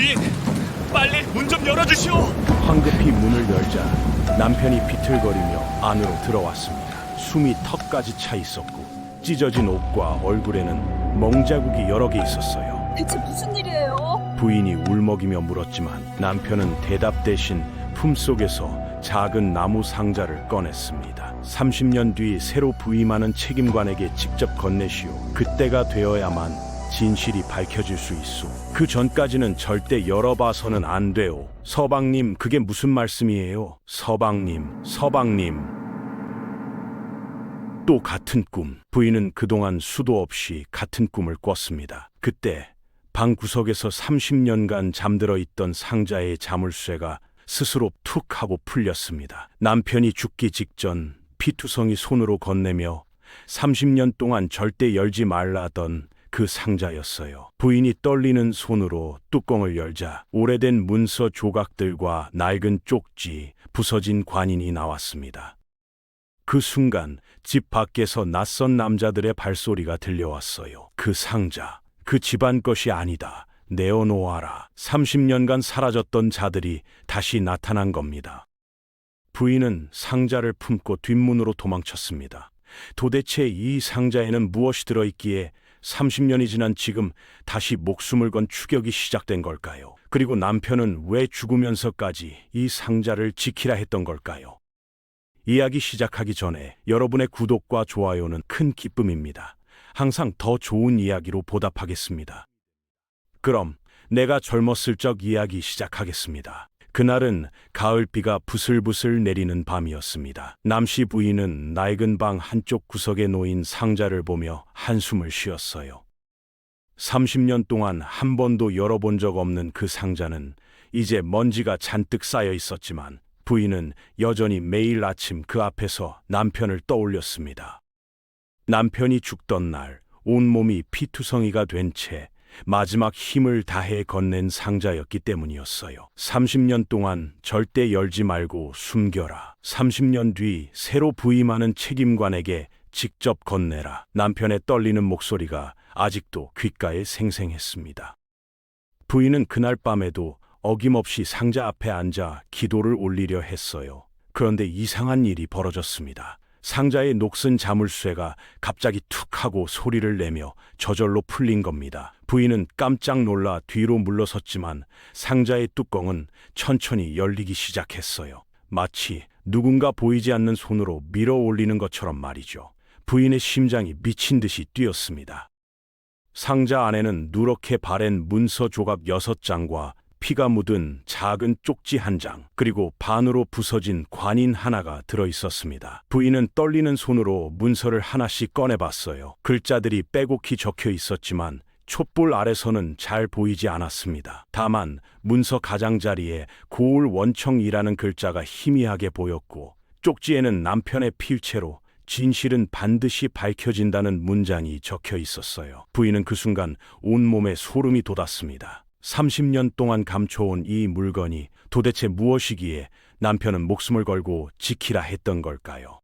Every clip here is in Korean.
부인, 빨리 문 좀 열어주시오. 황급히 문을 열자 남편이 비틀거리며 안으로 들어왔습니다. 숨이 턱까지 차 있었고 찢어진 옷과 얼굴에는 멍자국이 여러 개 있었어요. 대체 무슨 일이에요? 부인이 울먹이며 물었지만 남편은 대답 대신 품속에서 작은 나무 상자를 꺼냈습니다. 30년 뒤 새로 부임하는 책임관에게 직접 건네시오. 그때가 되어야만 진실이 밝혀질 수 있소. 그 전까지는 절대 열어봐서는 안 돼요. 서방님, 그게 무슨 말씀이에요? 서방님. 또 같은 꿈. 부인은 그동안 수도 없이 같은 꿈을 꿨습니다. 그때 방 구석에서 30년간 잠들어 있던 상자의 자물쇠가 스스로 툭 하고 풀렸습니다. 남편이 죽기 직전 피투성이 손으로 건네며 30년 동안 절대 열지 말라던 그 상자였어요. 부인이 떨리는 손으로 뚜껑을 열자 오래된 문서 조각들과 낡은 쪽지, 부서진 관인이 나왔습니다. 그 순간 집 밖에서 낯선 남자들의 발소리가 들려왔어요. 그 상자, 그 집안 것이 아니다. 내어놓아라. 30년간 사라졌던 자들이 다시 나타난 겁니다. 부인은 상자를 품고 뒷문으로 도망쳤습니다. 도대체 이 상자에는 무엇이 들어있기에 30년이 지난 지금 다시 목숨을 건 추격이 시작된 걸까요? 그리고 남편은 왜 죽으면서까지 이 상자를 지키라 했던 걸까요? 이야기 시작하기 전에 여러분의 구독과 좋아요는 큰 기쁨입니다. 항상 더 좋은 이야기로 보답하겠습니다. 그럼 내가 젊었을 적 이야기 시작하겠습니다. 그날은 가을비가 부슬부슬 내리는 밤이었습니다. 남씨 부인은 낡은 방 한쪽 구석에 놓인 상자를 보며 한숨을 쉬었어요. 30년 동안 한 번도 열어본 적 없는 그 상자는 이제 먼지가 잔뜩 쌓여 있었지만 부인은 여전히 매일 아침 그 앞에서 남편을 떠올렸습니다. 남편이 죽던 날 온몸이 피투성이가 된 채 마지막 힘을 다해 건넨 상자였기 때문이었어요. 30년 동안 절대 열지 말고 숨겨라. 30년 뒤 새로 부임하는 책임관에게 직접 건네라. 남편의 떨리는 목소리가 아직도 귓가에 생생했습니다. 부인은 그날 밤에도 어김없이 상자 앞에 앉아 기도를 올리려 했어요. 그런데 이상한 일이 벌어졌습니다. 상자의 녹슨 자물쇠가 갑자기 툭 하고 소리를 내며 저절로 풀린 겁니다. 부인은 깜짝 놀라 뒤로 물러섰지만 상자의 뚜껑은 천천히 열리기 시작했어요. 마치 누군가 보이지 않는 손으로 밀어 올리는 것처럼 말이죠. 부인의 심장이 미친 듯이 뛰었습니다. 상자 안에는 누렇게 바랜 문서 조각 6장과 피가 묻은 작은 쪽지 1장, 그리고 반으로 부서진 관인 하나가 들어있었습니다. 부인은 떨리는 손으로 문서를 하나씩 꺼내봤어요. 글자들이 빼곡히 적혀 있었지만 촛불 아래서는 잘 보이지 않았습니다. 다만 문서 가장자리에 고울 원청이라는 글자가 희미하게 보였고 쪽지에는 남편의 필체로 진실은 반드시 밝혀진다는 문장이 적혀 있었어요. 부인은 그 순간 온몸에 소름이 돋았습니다. 30년 동안 감춰온 이 물건이 도대체 무엇이기에 남편은 목숨을 걸고 지키라 했던 걸까요?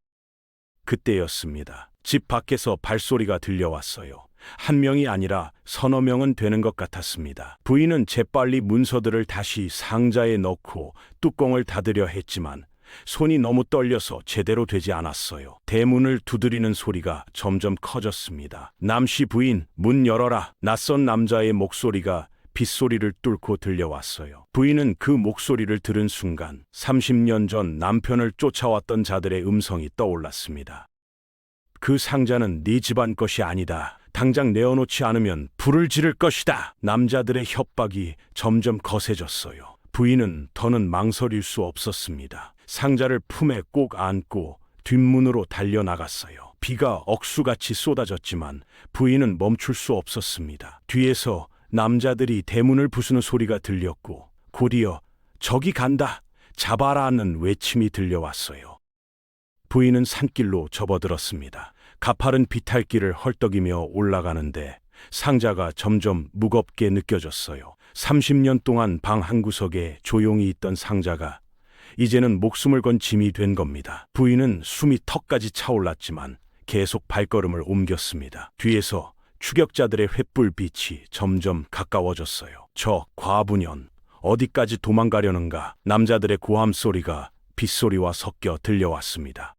그때였습니다. 집 밖에서 발소리가 들려왔어요. 한 명이 아니라 서너 명은 되는 것 같았습니다. 부인은 재빨리 문서들을 다시 상자에 넣고 뚜껑을 닫으려 했지만 손이 너무 떨려서 제대로 되지 않았어요. 대문을 두드리는 소리가 점점 커졌습니다. 남씨 부인, 문 열어라. 낯선 남자의 목소리가 빗소리를 뚫고 들려왔어요. 부인은 그 목소리를 들은 순간 30년 전 남편을 쫓아왔던 자들의 음성이 떠올랐습니다. 그 상자는 네 집안 것이 아니다. 당장 내어놓지 않으면 불을 지를 것이다. 남자들의 협박이 점점 거세졌어요. 부인은 더는 망설일 수 없었습니다. 상자를 품에 꼭 안고 뒷문으로 달려나갔어요. 비가 억수같이 쏟아졌지만 부인은 멈출 수 없었습니다. 뒤에서 남자들이 대문을 부수는 소리가 들렸고 곧이어 저기 간다, 잡아라는 외침이 들려왔어요. 부인은 산길로 접어들었습니다. 가파른 비탈길을 헐떡이며 올라가는데 상자가 점점 무겁게 느껴졌어요. 30년 동안 방 한구석에 조용히 있던 상자가 이제는 목숨을 건 짐이 된 겁니다. 부인은 숨이 턱까지 차올랐지만 계속 발걸음을 옮겼습니다. 뒤에서 추격자들의 횃불빛이 점점 가까워졌어요. 저 과부년, 어디까지 도망가려는가? 남자들의 고함 소리가 빗소리와 섞여 들려왔습니다.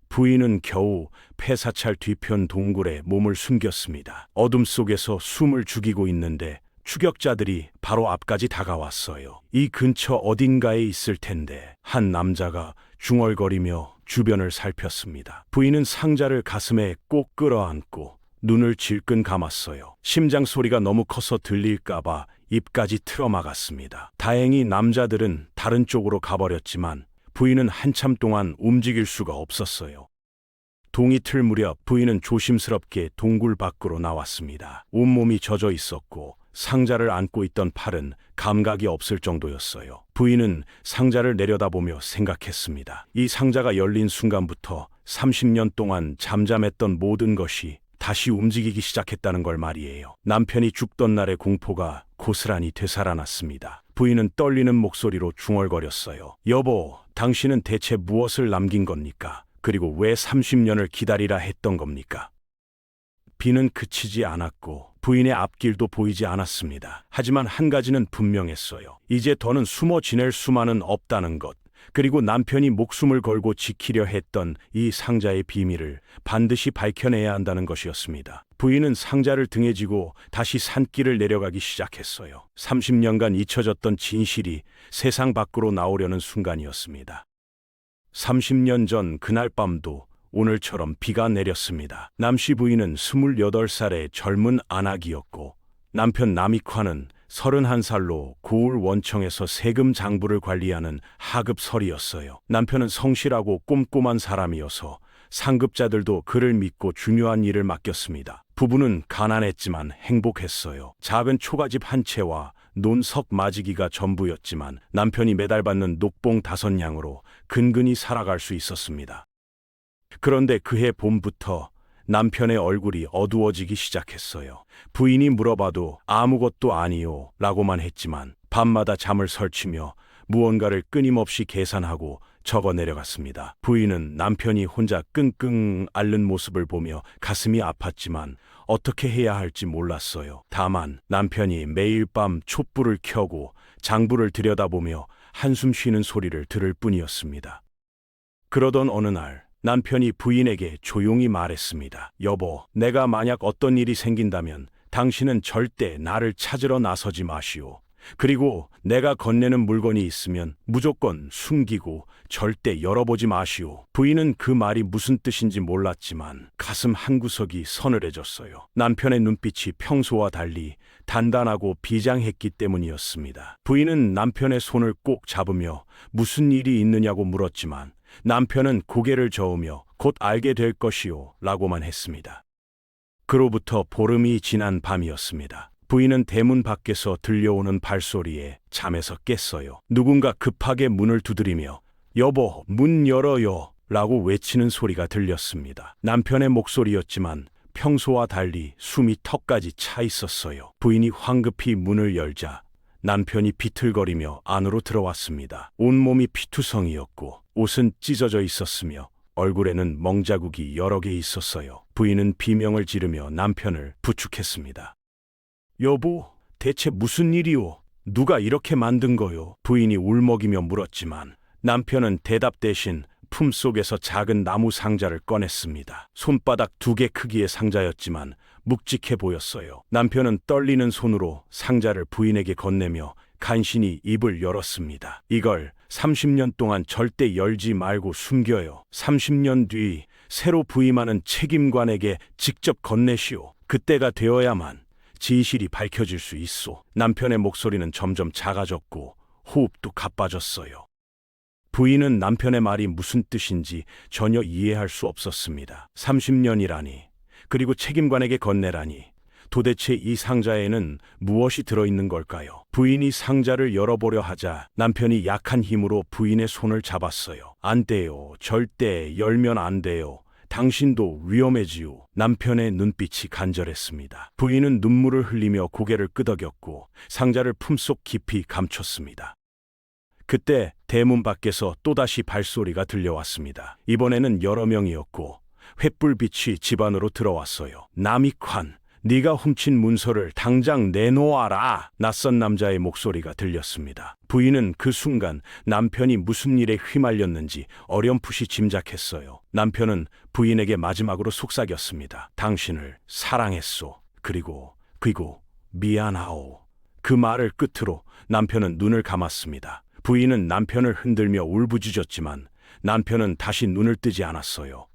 부인은 겨우 폐사찰 뒤편 동굴에 몸을 숨겼습니다. 어둠 속에서 숨을 죽이고 있는데 추격자들이 바로 앞까지 다가왔어요. 이 근처 어딘가에 있을 텐데 한 남자가 중얼거리며 주변을 살폈습니다. 부인은 상자를 가슴에 꼭 끌어안고 눈을 질끈 감았어요. 심장 소리가 너무 커서 들릴까봐 입까지 틀어막았습니다. 다행히 남자들은 다른 쪽으로 가버렸지만 부인은 한참 동안 움직일 수가 없었어요. 동이 틀 무렵 부인은 조심스럽게 동굴 밖으로 나왔습니다. 온몸이 젖어 있었고 상자를 안고 있던 팔은 감각이 없을 정도였어요. 부인은 상자를 내려다보며 생각했습니다. 이 상자가 열린 순간부터 30년 동안 잠잠했던 모든 것이 다시 움직이기 시작했다는 걸 말이에요. 남편이 죽던 날의 공포가 고스란히 되살아났습니다. 부인은 떨리는 목소리로 중얼거렸어요. 여보, 당신은 대체 무엇을 남긴 겁니까? 그리고 왜 30년을 기다리라 했던 겁니까? 비는 그치지 않았고 부인의 앞길도 보이지 않았습니다. 하지만 한 가지는 분명했어요. 이제 더는 숨어 지낼 수만은 없다는 것. 그리고 남편이 목숨을 걸고 지키려 했던 이 상자의 비밀을 반드시 밝혀내야 한다는 것이었습니다. 부인은 상자를 등에 지고 다시 산길을 내려가기 시작했어요. 30년간 잊혀졌던 진실이 세상 밖으로 나오려는 순간이었습니다. 30년 전 그날 밤도 오늘처럼 비가 내렸습니다. 남씨 부인은 28살의 젊은 안악이었고 남편 남익화는 31살로 고을 원청에서 세금 장부를 관리하는 하급설이었어요. 남편은 성실하고 꼼꼼한 사람이어서 상급자들도 그를 믿고 중요한 일을 맡겼습니다. 부부는 가난했지만 행복했어요. 작은 초가집 한 채와 논석 마지기가 전부였지만 남편이 매달 받는 녹봉 5냥으로 근근히 살아갈 수 있었습니다. 그런데 그해 봄부터 남편의 얼굴이 어두워지기 시작했어요. 부인이 물어봐도 아무것도 아니요 라고만 했지만 밤마다 잠을 설치며 무언가를 끊임없이 계산하고 적어 내려갔습니다. 부인은 남편이 혼자 끙끙 앓는 모습을 보며 가슴이 아팠지만 어떻게 해야 할지 몰랐어요. 다만 남편이 매일 밤 촛불을 켜고 장부를 들여다보며 한숨 쉬는 소리를 들을 뿐이었습니다. 그러던 어느 날 남편이 부인에게 조용히 말했습니다. 여보, 내가 만약 어떤 일이 생긴다면 당신은 절대 나를 찾으러 나서지 마시오. 그리고 내가 건네는 물건이 있으면 무조건 숨기고 절대 열어보지 마시오. 부인은 그 말이 무슨 뜻인지 몰랐지만 가슴 한구석이 서늘해졌어요. 남편의 눈빛이 평소와 달리 단단하고 비장했기 때문이었습니다. 부인은 남편의 손을 꼭 잡으며 무슨 일이 있느냐고 물었지만 남편은 고개를 저으며 곧 알게 될 것이오 라고만 했습니다. 그로부터 보름이 지난 밤이었습니다. 부인은 대문 밖에서 들려오는 발소리에 잠에서 깼어요. 누군가 급하게 문을 두드리며 여보, 문 열어요 라고 외치는 소리가 들렸습니다. 남편의 목소리였지만 평소와 달리 숨이 턱까지 차 있었어요. 부인이 황급히 문을 열자 남편이 비틀거리며 안으로 들어왔습니다. 온몸이 피투성이었고 옷은 찢어져 있었으며 얼굴에는 멍자국이 여러 개 있었어요. 부인은 비명을 지르며 남편을 부축했습니다. 여보, 대체 무슨 일이오? 누가 이렇게 만든 거요? 부인이 울먹이며 물었지만 남편은 대답 대신 품속에서 작은 나무 상자를 꺼냈습니다. 손바닥 2개 크기의 상자였지만 묵직해 보였어요. 남편은 떨리는 손으로 상자를 부인에게 건네며 간신히 입을 열었습니다. 이걸 30년 동안 절대 열지 말고 숨겨요. 30년 뒤 새로 부임하는 책임관에게 직접 건네시오. 그때가 되어야만 진실이 밝혀질 수 있소. 남편의 목소리는 점점 작아졌고 호흡도 가빠졌어요. 부인은 남편의 말이 무슨 뜻인지 전혀 이해할 수 없었습니다. 30년이라니, 그리고 책임관에게 건네라니, 도대체 이 상자에는 무엇이 들어있는 걸까요? 부인이 상자를 열어보려 하자 남편이 약한 힘으로 부인의 손을 잡았어요. 안 돼요. 절대 열면 안 돼요. 당신도 위험해지요. 남편의 눈빛이 간절했습니다. 부인은 눈물을 흘리며 고개를 끄덕였고 상자를 품속 깊이 감췄습니다. 그때 대문 밖에서 또다시 발소리가 들려왔습니다. 이번에는 여러 명이었고 횃불빛이 집 안으로 들어왔어요. 남익환, 네가 훔친 문서를 당장 내놓아라. 낯선 남자의 목소리가 들렸습니다. 부인은 그 순간 남편이 무슨 일에 휘말렸는지 어렴풋이 짐작했어요. 남편은 부인에게 마지막으로 속삭였습니다. 당신을 사랑했소. 그리고 미안하오. 그 말을 끝으로 남편은 눈을 감았습니다. 부인은 남편을 흔들며 울부짖었지만 남편은 다시 눈을 뜨지 않았어요.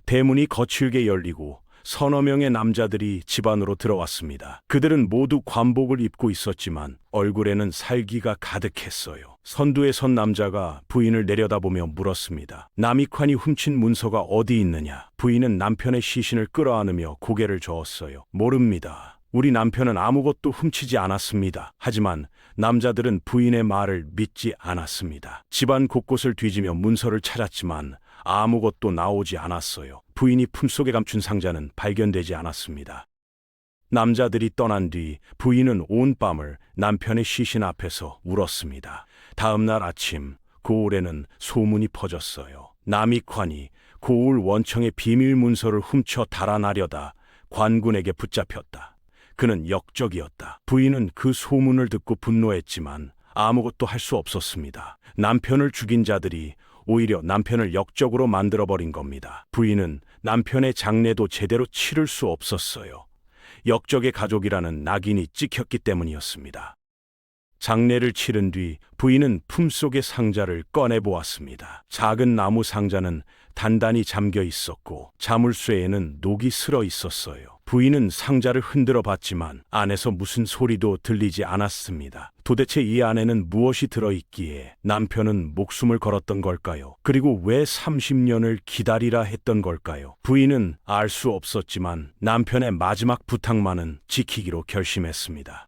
대문이 거칠게 열리고 서너 명의 남자들이 집 안으로 들어왔습니다. 그들은 모두 관복을 입고 있었지만 얼굴에는 살기가 가득했어요. 선두에 선 남자가 부인을 내려다보며 물었습니다. 남이관이 훔친 문서가 어디 있느냐? 부인은 남편의 시신을 끌어안으며 고개를 저었어요. 모릅니다. 우리 남편은 아무것도 훔치지 않았습니다. 하지만 남자들은 부인의 말을 믿지 않았습니다. 집안 곳곳을 뒤지며 문서를 찾았지만 아무것도 나오지 않았어요. 부인이 품속에 감춘 상자는 발견되지 않았습니다. 남자들이 떠난 뒤 부인은 온 밤을 남편의 시신 앞에서 울었습니다. 다음 날 아침 고을에는 소문이 퍼졌어요. 남이관이 고을 원청의 비밀 문서를 훔쳐 달아나려다 관군에게 붙잡혔다. 그는 역적이었다. 부인은 그 소문을 듣고 분노했지만 아무것도 할 수 없었습니다. 남편을 죽인 자들이 오히려 남편을 역적으로 만들어버린 겁니다. 부인은 남편의 장례도 제대로 치를 수 없었어요. 역적의 가족이라는 낙인이 찍혔기 때문이었습니다. 장례를 치른 뒤 부인은 품속의 상자를 꺼내보았습니다. 작은 나무 상자는 단단히 잠겨 있었고 자물쇠에는 녹이 슬어 있었어요. 부인은 상자를 흔들어 봤지만 안에서 무슨 소리도 들리지 않았습니다. 도대체 이 안에는 무엇이 들어있기에 남편은 목숨을 걸었던 걸까요? 그리고 왜 30년을 기다리라 했던 걸까요? 부인은 알 수 없었지만 남편의 마지막 부탁만은 지키기로 결심했습니다.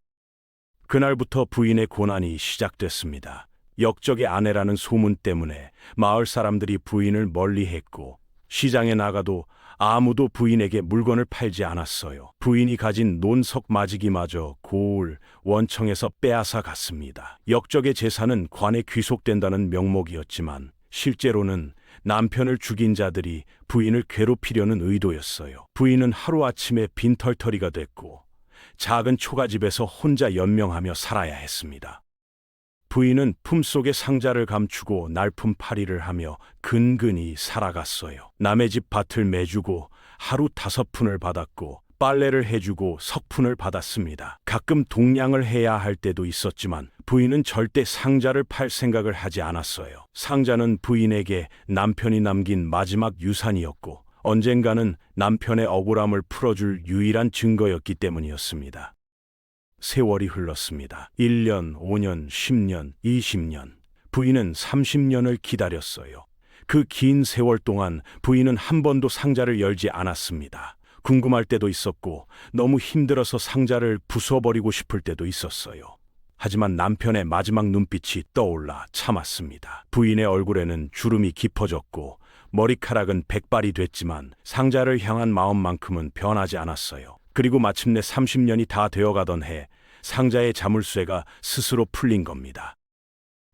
그날부터 부인의 고난이 시작됐습니다. 역적의 아내라는 소문 때문에 마을 사람들이 부인을 멀리했고 시장에 나가도 아무도 부인에게 물건을 팔지 않았어요. 부인이 가진 논석 마지기마저 고을 원청에서 빼앗아 갔습니다. 역적의 재산은 관에 귀속된다는 명목이었지만 실제로는 남편을 죽인 자들이 부인을 괴롭히려는 의도였어요. 부인은 하루아침에 빈털터리가 됐고 작은 초가집에서 혼자 연명하며 살아야 했습니다. 부인은 품속에 상자를 감추고 날품팔이를 하며 근근히 살아갔어요. 남의 집 밭을 매주고 하루 5푼을 받았고 빨래를 해주고 석푼을 받았습니다. 가끔 동량을 해야 할 때도 있었지만 부인은 절대 상자를 팔 생각을 하지 않았어요. 상자는 부인에게 남편이 남긴 마지막 유산이었고 언젠가는 남편의 억울함을 풀어줄 유일한 증거였기 때문이었습니다. 세월이 흘렀습니다. 1년, 5년, 10년, 20년. 부인은 30년을 기다렸어요. 그 긴 세월 동안 부인은 한 번도 상자를 열지 않았습니다. 궁금할 때도 있었고 너무 힘들어서 상자를 부숴버리고 싶을 때도 있었어요. 하지만 남편의 마지막 눈빛이 떠올라 참았습니다. 부인의 얼굴에는 주름이 깊어졌고 머리카락은 백발이 됐지만 상자를 향한 마음만큼은 변하지 않았어요. 그리고 마침내 30년이 다 되어가던 해 상자의 자물쇠가 스스로 풀린 겁니다.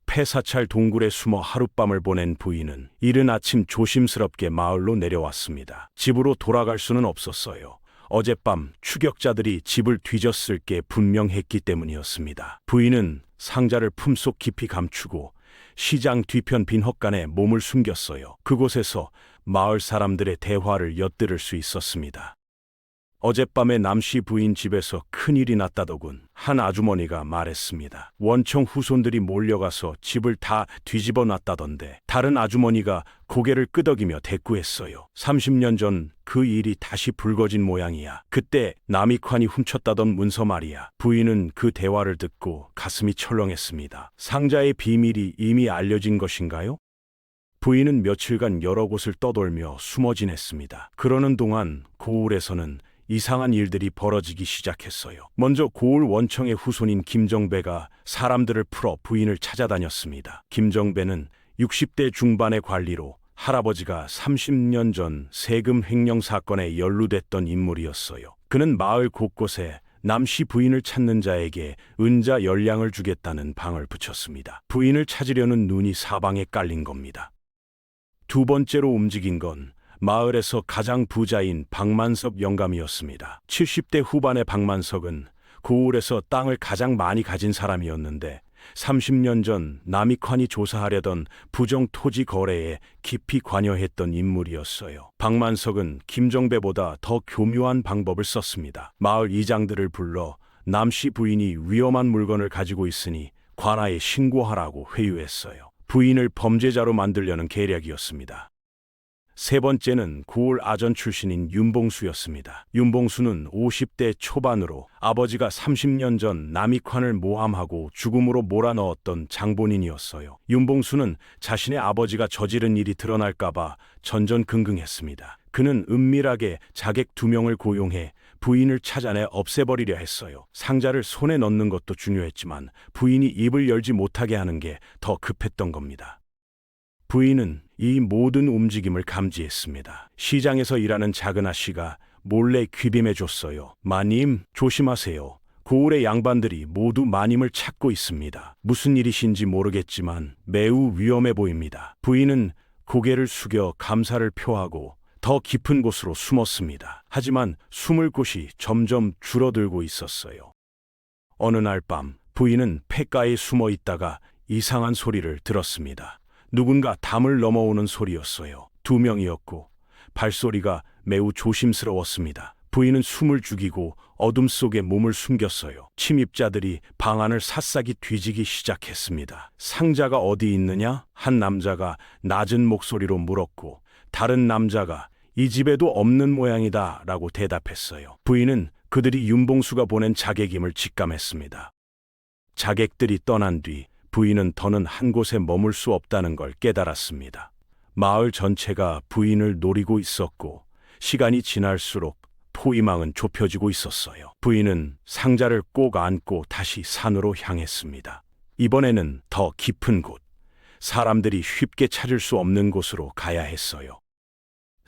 폐사찰 동굴에 숨어 하룻밤을 보낸 부인은 이른 아침 조심스럽게 마을로 내려왔습니다. 집으로 돌아갈 수는 없었어요. 어젯밤 추격자들이 집을 뒤졌을 게 분명했기 때문이었습니다. 부인은 상자를 품속 깊이 감추고 시장 뒤편 빈 헛간에 몸을 숨겼어요. 그곳에서 마을 사람들의 대화를 엿들을 수 있었습니다. 어젯밤에 남씨 부인 집에서 큰일이 났다더군. 한 아주머니가 말했습니다. 원청 후손들이 몰려가서 집을 다 뒤집어 놨다던데. 다른 아주머니가 고개를 끄덕이며 대꾸했어요. 30년 전 그 일이 다시 불거진 모양이야. 그때 남이관이 훔쳤다던 문서 말이야. 부인은 그 대화를 듣고 가슴이 철렁했습니다. 상자의 비밀이 이미 알려진 것인가요? 부인은 며칠간 여러 곳을 떠돌며 숨어 지냈습니다. 그러는 동안 고을에서는 이상한 일들이 벌어지기 시작했어요. 먼저 고을 원청의 후손인 김정배가 사람들을 풀어 부인을 찾아다녔습니다. 김정배는 60대 중반의 관리로 할아버지가 30년 전 세금 횡령 사건에 연루됐던 인물이었어요. 그는 마을 곳곳에 남씨 부인을 찾는 자에게 은자 열량을 주겠다는 방을 붙였습니다. 부인을 찾으려는 눈이 사방에 깔린 겁니다. 두 번째로 움직인 건 마을에서 가장 부자인 박만석 영감이었습니다. 70대 후반의 박만석은 고을에서 땅을 가장 많이 가진 사람이었는데 30년 전 남익환이 조사하려던 부정 토지 거래에 깊이 관여했던 인물이었어요. 박만석은 김정배보다 더 교묘한 방법을 썼습니다. 마을 이장들을 불러 남씨 부인이 위험한 물건을 가지고 있으니 관아에 신고하라고 회유했어요. 부인을 범죄자로 만들려는 계략이었습니다. 세 번째는 고을 아전 출신인 윤봉수였습니다. 윤봉수는 50대 초반으로 아버지가 30년 전 남익환을 모함하고 죽음으로 몰아넣었던 장본인이었어요. 윤봉수는 자신의 아버지가 저지른 일이 드러날까봐 전전긍긍했습니다. 그는 은밀하게 자객 2명을 고용해 부인을 찾아내 없애버리려 했어요. 상자를 손에 넣는 것도 중요했지만 부인이 입을 열지 못하게 하는 게 더 급했던 겁니다. 부인은 이 모든 움직임을 감지했습니다. 시장에서 일하는 작은 아씨가 몰래 귀빔해줬어요. 마님, 조심하세요. 고을의 양반들이 모두 마님을 찾고 있습니다. 무슨 일이신지 모르겠지만 매우 위험해 보입니다. 부인은 고개를 숙여 감사를 표하고 더 깊은 곳으로 숨었습니다. 하지만 숨을 곳이 점점 줄어들고 있었어요. 어느 날 밤 부인은 폐가에 숨어 있다가 이상한 소리를 들었습니다. 누군가 담을 넘어오는 소리였어요. 2명이었고 발소리가 매우 조심스러웠습니다. 부인은 숨을 죽이고 어둠 속에 몸을 숨겼어요. 침입자들이 방 안을 샅샅이 뒤지기 시작했습니다. 상자가 어디 있느냐? 한 남자가 낮은 목소리로 물었고 다른 남자가 이 집에도 없는 모양이다 라고 대답했어요. 부인은 그들이 윤봉수가 보낸 자객임을 직감했습니다. 자객들이 떠난 뒤 부인은 더는 한 곳에 머물 수 없다는 걸 깨달았습니다. 마을 전체가 부인을 노리고 있었고 시간이 지날수록 포위망은 좁혀지고 있었어요. 부인은 상자를 꼭 안고 다시 산으로 향했습니다. 이번에는 더 깊은 곳, 사람들이 쉽게 찾을 수 없는 곳으로 가야 했어요.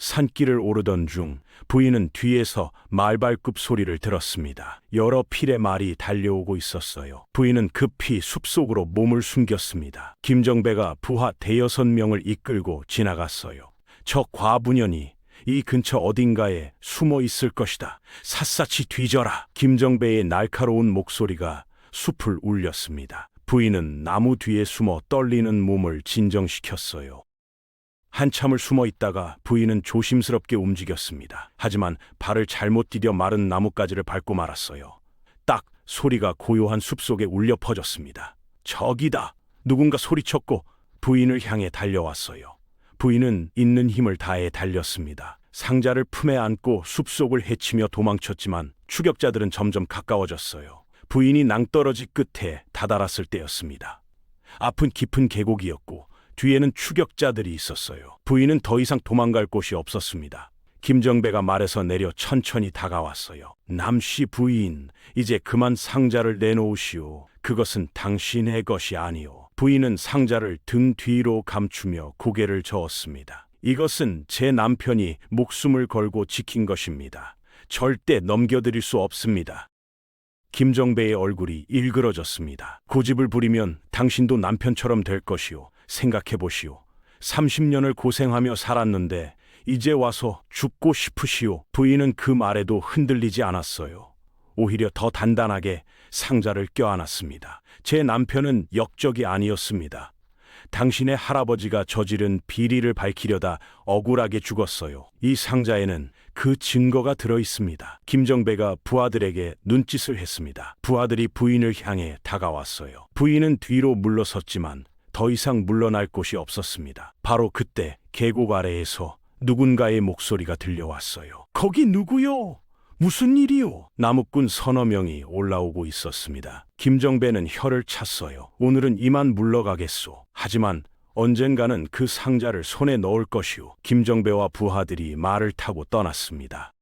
산길을 오르던 중 부인은 뒤에서 말발굽 소리를 들었습니다. 여러 필의 말이 달려오고 있었어요. 부인은 급히 숲속으로 몸을 숨겼습니다. 김정배가 부하 5-6명을 이끌고 지나갔어요. 저 과부년이 이 근처 어딘가에 숨어 있을 것이다. 샅샅이 뒤져라. 김정배의 날카로운 목소리가 숲을 울렸습니다. 부인은 나무 뒤에 숨어 떨리는 몸을 진정시켰어요. 한참을 숨어 있다가 부인은 조심스럽게 움직였습니다. 하지만 발을 잘못 디뎌 마른 나뭇가지를 밟고 말았어요. 딱 소리가 고요한 숲속에 울려 퍼졌습니다. 저기다! 누군가 소리쳤고 부인을 향해 달려왔어요. 부인은 있는 힘을 다해 달렸습니다. 상자를 품에 안고 숲속을 헤치며 도망쳤지만 추격자들은 점점 가까워졌어요. 부인이 낭떠러지 끝에 다다랐을 때였습니다. 앞은 깊은 계곡이었고 뒤에는 추격자들이 있었어요. 부인은 더 이상 도망갈 곳이 없었습니다. 김정배가 말에서 내려 천천히 다가왔어요. 남씨 부인, 이제 그만 상자를 내놓으시오. 그것은 당신의 것이 아니오. 부인은 상자를 등 뒤로 감추며 고개를 저었습니다. 이것은 제 남편이 목숨을 걸고 지킨 것입니다. 절대 넘겨드릴 수 없습니다. 김정배의 얼굴이 일그러졌습니다. 고집을 부리면 당신도 남편처럼 될 것이오. 생각해보시오. 30년을 고생하며 살았는데 이제 와서 죽고 싶으시오. 부인은 그 말에도 흔들리지 않았어요. 오히려 더 단단하게 상자를 껴안았습니다. 제 남편은 역적이 아니었습니다. 당신의 할아버지가 저지른 비리를 밝히려다 억울하게 죽었어요. 이 상자에는 그 증거가 들어 있습니다. 김정배가 부하들에게 눈짓을 했습니다. 부하들이 부인을 향해 다가왔어요. 부인은 뒤로 물러섰지만 더 이상 물러날 곳이 없었습니다. 바로 그때 계곡 아래에서 누군가의 목소리가 들려왔어요. 거기 누구요? 무슨 일이요? 나무꾼 3-4명이 올라오고 있었습니다. 김정배는 혀를 찼어요. 오늘은 이만 물러가겠소. 하지만 언젠가는 그 상자를 손에 넣을 것이오. 김정배와 부하들이 말을 타고 떠났습니다.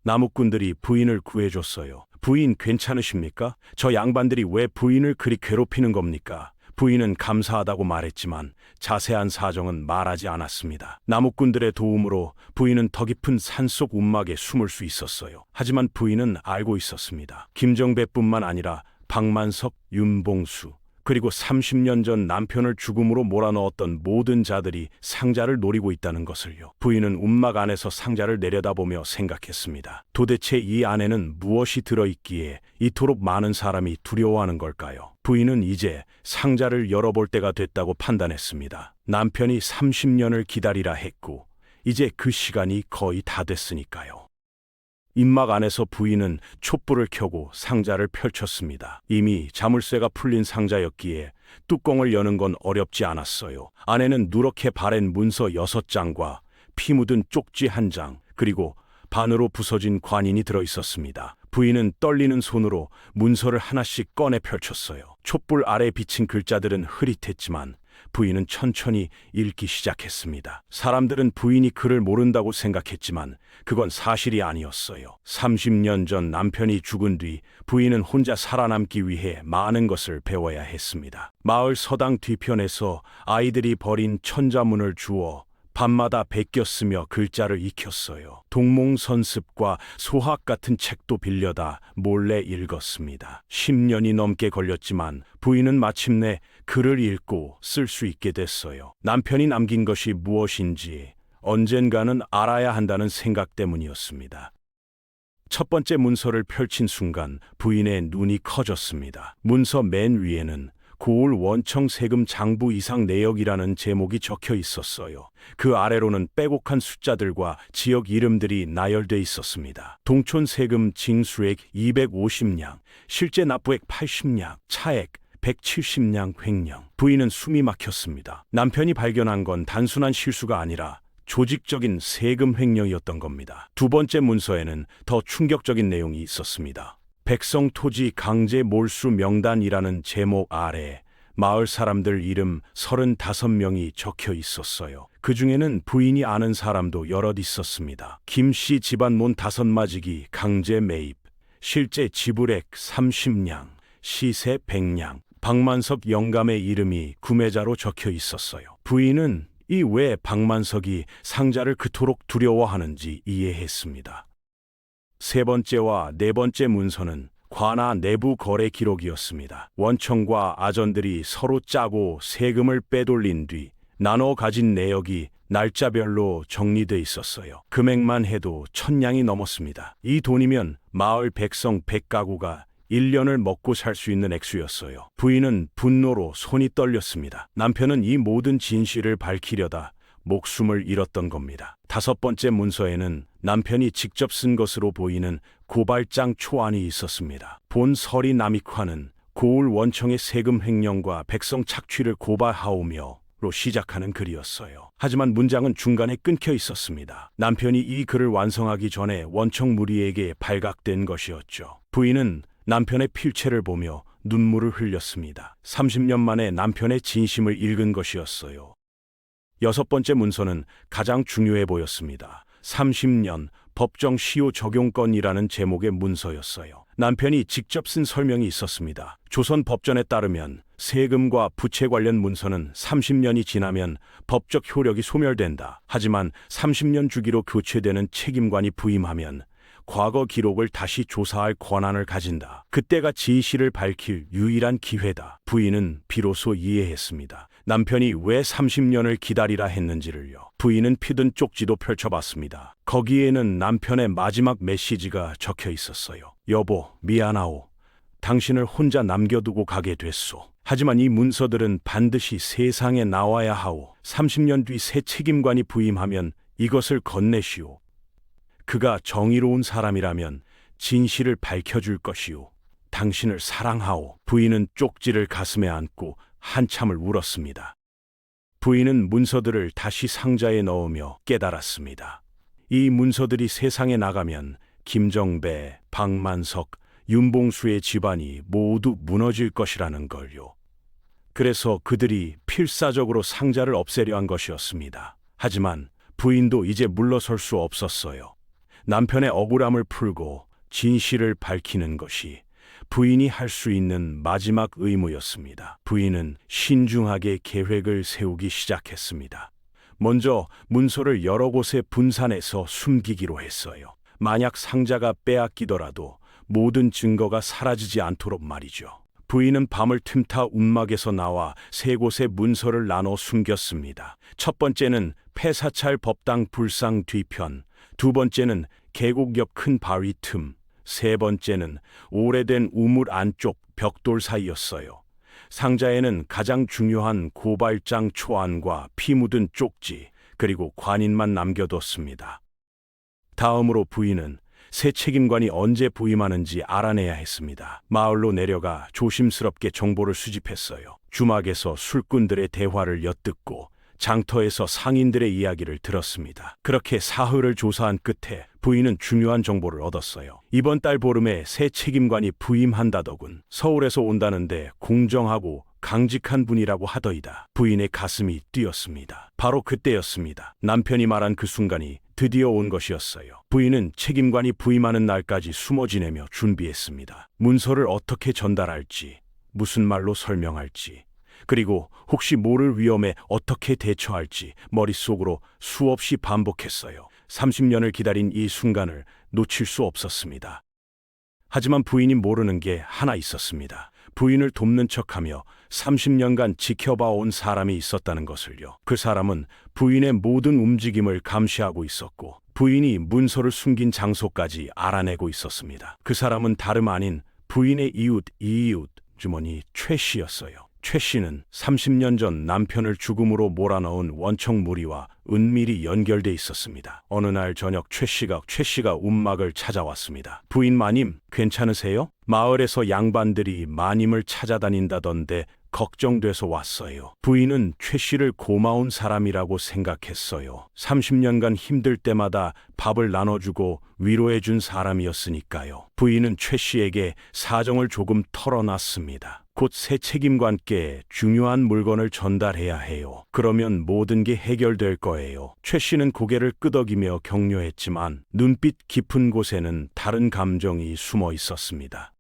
나무꾼들이 부인을 구해줬어요. 부인 괜찮으십니까? 저 양반들이 왜 부인을 그리 괴롭히는 겁니까? 부인은 감사하다고 말했지만 자세한 사정은 말하지 않았습니다. 나무꾼들의 도움으로 부인은 더 깊은 산속 움막에 숨을 수 있었어요. 하지만 부인은 알고 있었습니다. 김정배뿐만 아니라 박만석, 윤봉수, 그리고 30년 전 남편을 죽음으로 몰아넣었던 모든 자들이 상자를 노리고 있다는 것을요. 부인은 움막 안에서 상자를 내려다보며 생각했습니다. 도대체 이 안에는 무엇이 들어있기에 이토록 많은 사람이 두려워하는 걸까요? 부인은 이제 상자를 열어볼 때가 됐다고 판단했습니다. 남편이 30년을 기다리라 했고 이제 그 시간이 거의 다 됐으니까요. 임막 안에서 부인은 촛불을 켜고 상자를 펼쳤습니다. 이미 자물쇠가 풀린 상자였기에 뚜껑을 여는 건 어렵지 않았어요. 안에는 누렇게 바랜 문서 6장과 피 묻은 쪽지 1장, 그리고 반으로 부서진 관인이 들어있었습니다. 부인은 떨리는 손으로 문서를 하나씩 꺼내 펼쳤어요. 촛불 아래 비친 글자들은 흐릿했지만 부인은 천천히 읽기 시작했습니다. 사람들은 부인이 글을 모른다고 생각했지만 그건 사실이 아니었어요. 30년 전 남편이 죽은 뒤 부인은 혼자 살아남기 위해 많은 것을 배워야 했습니다. 마을 서당 뒤편에서 아이들이 버린 천자문을 주워 밤마다 베꼈으며 글자를 익혔어요. 동몽선습과 소학 같은 책도 빌려다 몰래 읽었습니다. 10년이 넘게 걸렸지만 부인은 마침내 글을 읽고 쓸 수 있게 됐어요. 남편이 남긴 것이 무엇인지 언젠가는 알아야 한다는 생각 때문이었습니다. 첫 번째 문서를 펼친 순간 부인의 눈이 커졌습니다. 문서 맨 위에는 고을 원청 세금 장부 이상 내역이라는 제목이 적혀 있었어요. 그 아래로는 빼곡한 숫자들과 지역 이름들이 나열돼 있었습니다. 동촌 세금 징수액 250냥, 실제 납부액 80냥, 차액 170냥 횡령. 부인은 숨이 막혔습니다. 남편이 발견한 건 단순한 실수가 아니라 조직적인 세금 횡령이었던 겁니다. 두 번째 문서에는 더 충격적인 내용이 있었습니다. 백성 토지 강제 몰수 명단이라는 제목 아래 마을 사람들 이름 35명이 적혀 있었어요. 그 중에는 부인이 아는 사람도 여럿 있었습니다. 김씨 집안몬 5마지기 강제 매입, 실제 지불액 30냥, 시세 100냥, 박만석 영감의 이름이 구매자로 적혀 있었어요. 부인은 이 왜 박만석이 상자를 그토록 두려워하는지 이해했습니다. 세 번째와 네 번째 문서는 관아 내부 거래 기록이었습니다. 원청과 아전들이 서로 짜고 세금을 빼돌린 뒤 나눠 가진 내역이 날짜별로 정리돼 있었어요. 금액만 해도 1000냥이 넘었습니다. 이 돈이면 마을 백성 100가구가 1년을 먹고 살 수 있는 액수였어요. 부인은 분노로 손이 떨렸습니다. 남편은 이 모든 진실을 밝히려다 목숨을 잃었던 겁니다. 다섯 번째 문서에는 남편이 직접 쓴 것으로 보이는 고발장 초안이 있었습니다. 본 서리 남익화는 고을 원청의 세금 횡령과 백성 착취를 고발하오며 로 시작하는 글이었어요. 하지만 문장은 중간에 끊겨 있었습니다. 남편이 이 글을 완성하기 전에 원청 무리에게 발각된 것이었죠. 부인은 남편의 필체를 보며 눈물을 흘렸습니다. 30년 만에 남편의 진심을 읽은 것이었어요. 여섯 번째 문서는 가장 중요해 보였습니다. 30년 법정 시효 적용건이라는 제목의 문서였어요. 남편이 직접 쓴 설명이 있었습니다. 조선 법전에 따르면 세금과 부채 관련 문서는 30년이 지나면 법적 효력이 소멸된다. 하지만 30년 주기로 교체되는 책임관이 부임하면 과거 기록을 다시 조사할 권한을 가진다. 그때가 진실을 밝힐 유일한 기회다. 부인은 비로소 이해했습니다. 남편이 왜 30년을 기다리라 했는지를요. 부인은 피든 쪽지도 펼쳐봤습니다. 거기에는 남편의 마지막 메시지가 적혀 있었어요. 여보, 미안하오. 당신을 혼자 남겨두고 가게 됐소. 하지만 이 문서들은 반드시 세상에 나와야 하오. 30년 뒤 새 책임관이 부임하면 이것을 건네시오. 그가 정의로운 사람이라면 진실을 밝혀줄 것이오. 당신을 사랑하오. 부인은 쪽지를 가슴에 안고 한참을 울었습니다. 부인은 문서들을 다시 상자에 넣으며 깨달았습니다. 이 문서들이 세상에 나가면 김정배, 박만석, 윤봉수의 집안이 모두 무너질 것이라는 걸요. 그래서 그들이 필사적으로 상자를 없애려 한 것이었습니다. 하지만 부인도 이제 물러설 수 없었어요. 남편의 억울함을 풀고 진실을 밝히는 것이 부인이 할 수 있는 마지막 의무였습니다. 부인은 신중하게 계획을 세우기 시작했습니다. 먼저 문서를 여러 곳에 분산해서 숨기기로 했어요. 만약 상자가 빼앗기더라도 모든 증거가 사라지지 않도록 말이죠. 부인은 밤을 틈타 움막에서 나와 세 곳에 문서를 나눠 숨겼습니다. 첫 번째는 폐사찰 법당 불상 뒤편, 두 번째는 계곡 옆 큰 바위 틈, 세 번째는 오래된 우물 안쪽 벽돌 사이였어요. 상자에는 가장 중요한 고발장 초안과 피 묻은 쪽지, 그리고 관인만 남겨뒀습니다. 다음으로 부인은 새 책임관이 언제 부임하는지 알아내야 했습니다. 마을로 내려가 조심스럽게 정보를 수집했어요. 주막에서 술꾼들의 대화를 엿듣고 장터에서 상인들의 이야기를 들었습니다. 그렇게 사흘을 조사한 끝에 부인은 중요한 정보를 얻었어요. 이번 달 보름에 새 책임관이 부임한다더군. 서울에서 온다는데 공정하고 강직한 분이라고 하더이다. 부인의 가슴이 뛰었습니다. 바로 그때였습니다. 남편이 말한 그 순간이 드디어 온 것이었어요. 부인은 책임관이 부임하는 날까지 숨어 지내며 준비했습니다. 문서를 어떻게 전달할지, 무슨 말로 설명할지, 그리고 혹시 모를 위험에 어떻게 대처할지 머릿속으로 수없이 반복했어요. 30년을 기다린 이 순간을 놓칠 수 없었습니다. 하지만 부인이 모르는 게 하나 있었습니다. 부인을 돕는 척하며 30년간 지켜봐온 사람이 있었다는 것을요. 그 사람은 부인의 모든 움직임을 감시하고 있었고 부인이 문서를 숨긴 장소까지 알아내고 있었습니다. 그 사람은 다름 아닌 부인의 이웃 주머니 최 씨였어요. 최 씨는 30년 전 남편을 죽음으로 몰아넣은 원청 무리와 은밀히 연결돼 있었습니다. 어느 날 저녁 최 씨가 움막을 찾아왔습니다. 부인 마님, 괜찮으세요? 마을에서 양반들이 마님을 찾아다닌다던데 걱정돼서 왔어요. 부인은 최 씨를 고마운 사람이라고 생각했어요. 30년간 힘들 때마다 밥을 나눠주고 위로해준 사람이었으니까요. 부인은 최 씨에게 사정을 조금 털어놨습니다. 곧 새 책임관께 중요한 물건을 전달해야 해요. 그러면 모든 게 해결될 거예요. 최 씨는 고개를 끄덕이며 격려했지만 눈빛 깊은 곳에는 다른 감정이 숨어 있었습니다.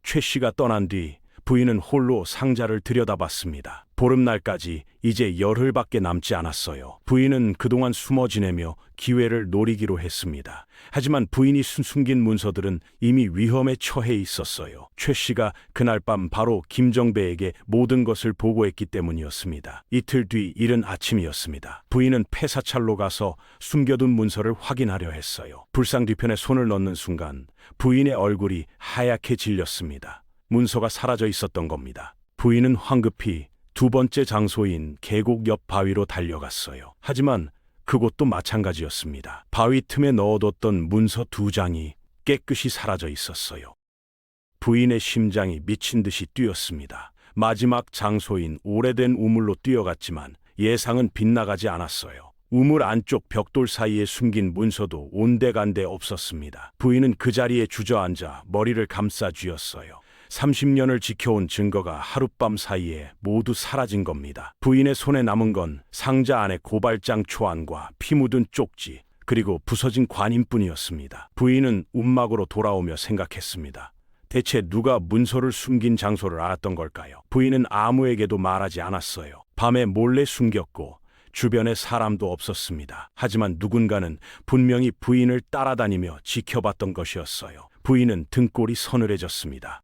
최 씨가 떠난 뒤 부인은 홀로 상자를 들여다봤습니다. 보름날까지 이제 열흘밖에 남지 않았어요. 부인은 그동안 숨어 지내며 기회를 노리기로 했습니다. 하지만 부인이 숨긴 문서들은 이미 위험에 처해 있었어요. 최 씨가 그날 밤 바로 김정배에게 모든 것을 보고했기 때문이었습니다. 이틀 뒤 이른 아침이었습니다. 부인은 폐사찰로 가서 숨겨둔 문서를 확인하려 했어요. 불상 뒤편에 손을 넣는 순간 부인의 얼굴이 하얗게 질렸습니다. 문서가 사라져 있었던 겁니다. 부인은 황급히 두 번째 장소인 계곡 옆 바위로 달려갔어요. 하지만 그곳도 마찬가지였습니다. 바위 틈에 넣어뒀던 문서 2장이 깨끗이 사라져 있었어요. 부인의 심장이 미친 듯이 뛰었습니다. 마지막 장소인 오래된 우물로 뛰어갔지만 예상은 빗나가지 않았어요. 우물 안쪽 벽돌 사이에 숨긴 문서도 온데간데 없었습니다. 부인은 그 자리에 주저앉아 머리를 감싸 쥐었어요. 30년을 지켜온 증거가 하룻밤 사이에 모두 사라진 겁니다. 부인의 손에 남은 건 상자 안의 고발장 초안과 피 묻은 쪽지, 그리고 부서진 관인뿐이었습니다. 부인은 움막으로 돌아오며 생각했습니다. 대체 누가 문서를 숨긴 장소를 알았던 걸까요? 부인은 아무에게도 말하지 않았어요. 밤에 몰래 숨겼고 주변에 사람도 없었습니다. 하지만 누군가는 분명히 부인을 따라다니며 지켜봤던 것이었어요. 부인은 등골이 서늘해졌습니다.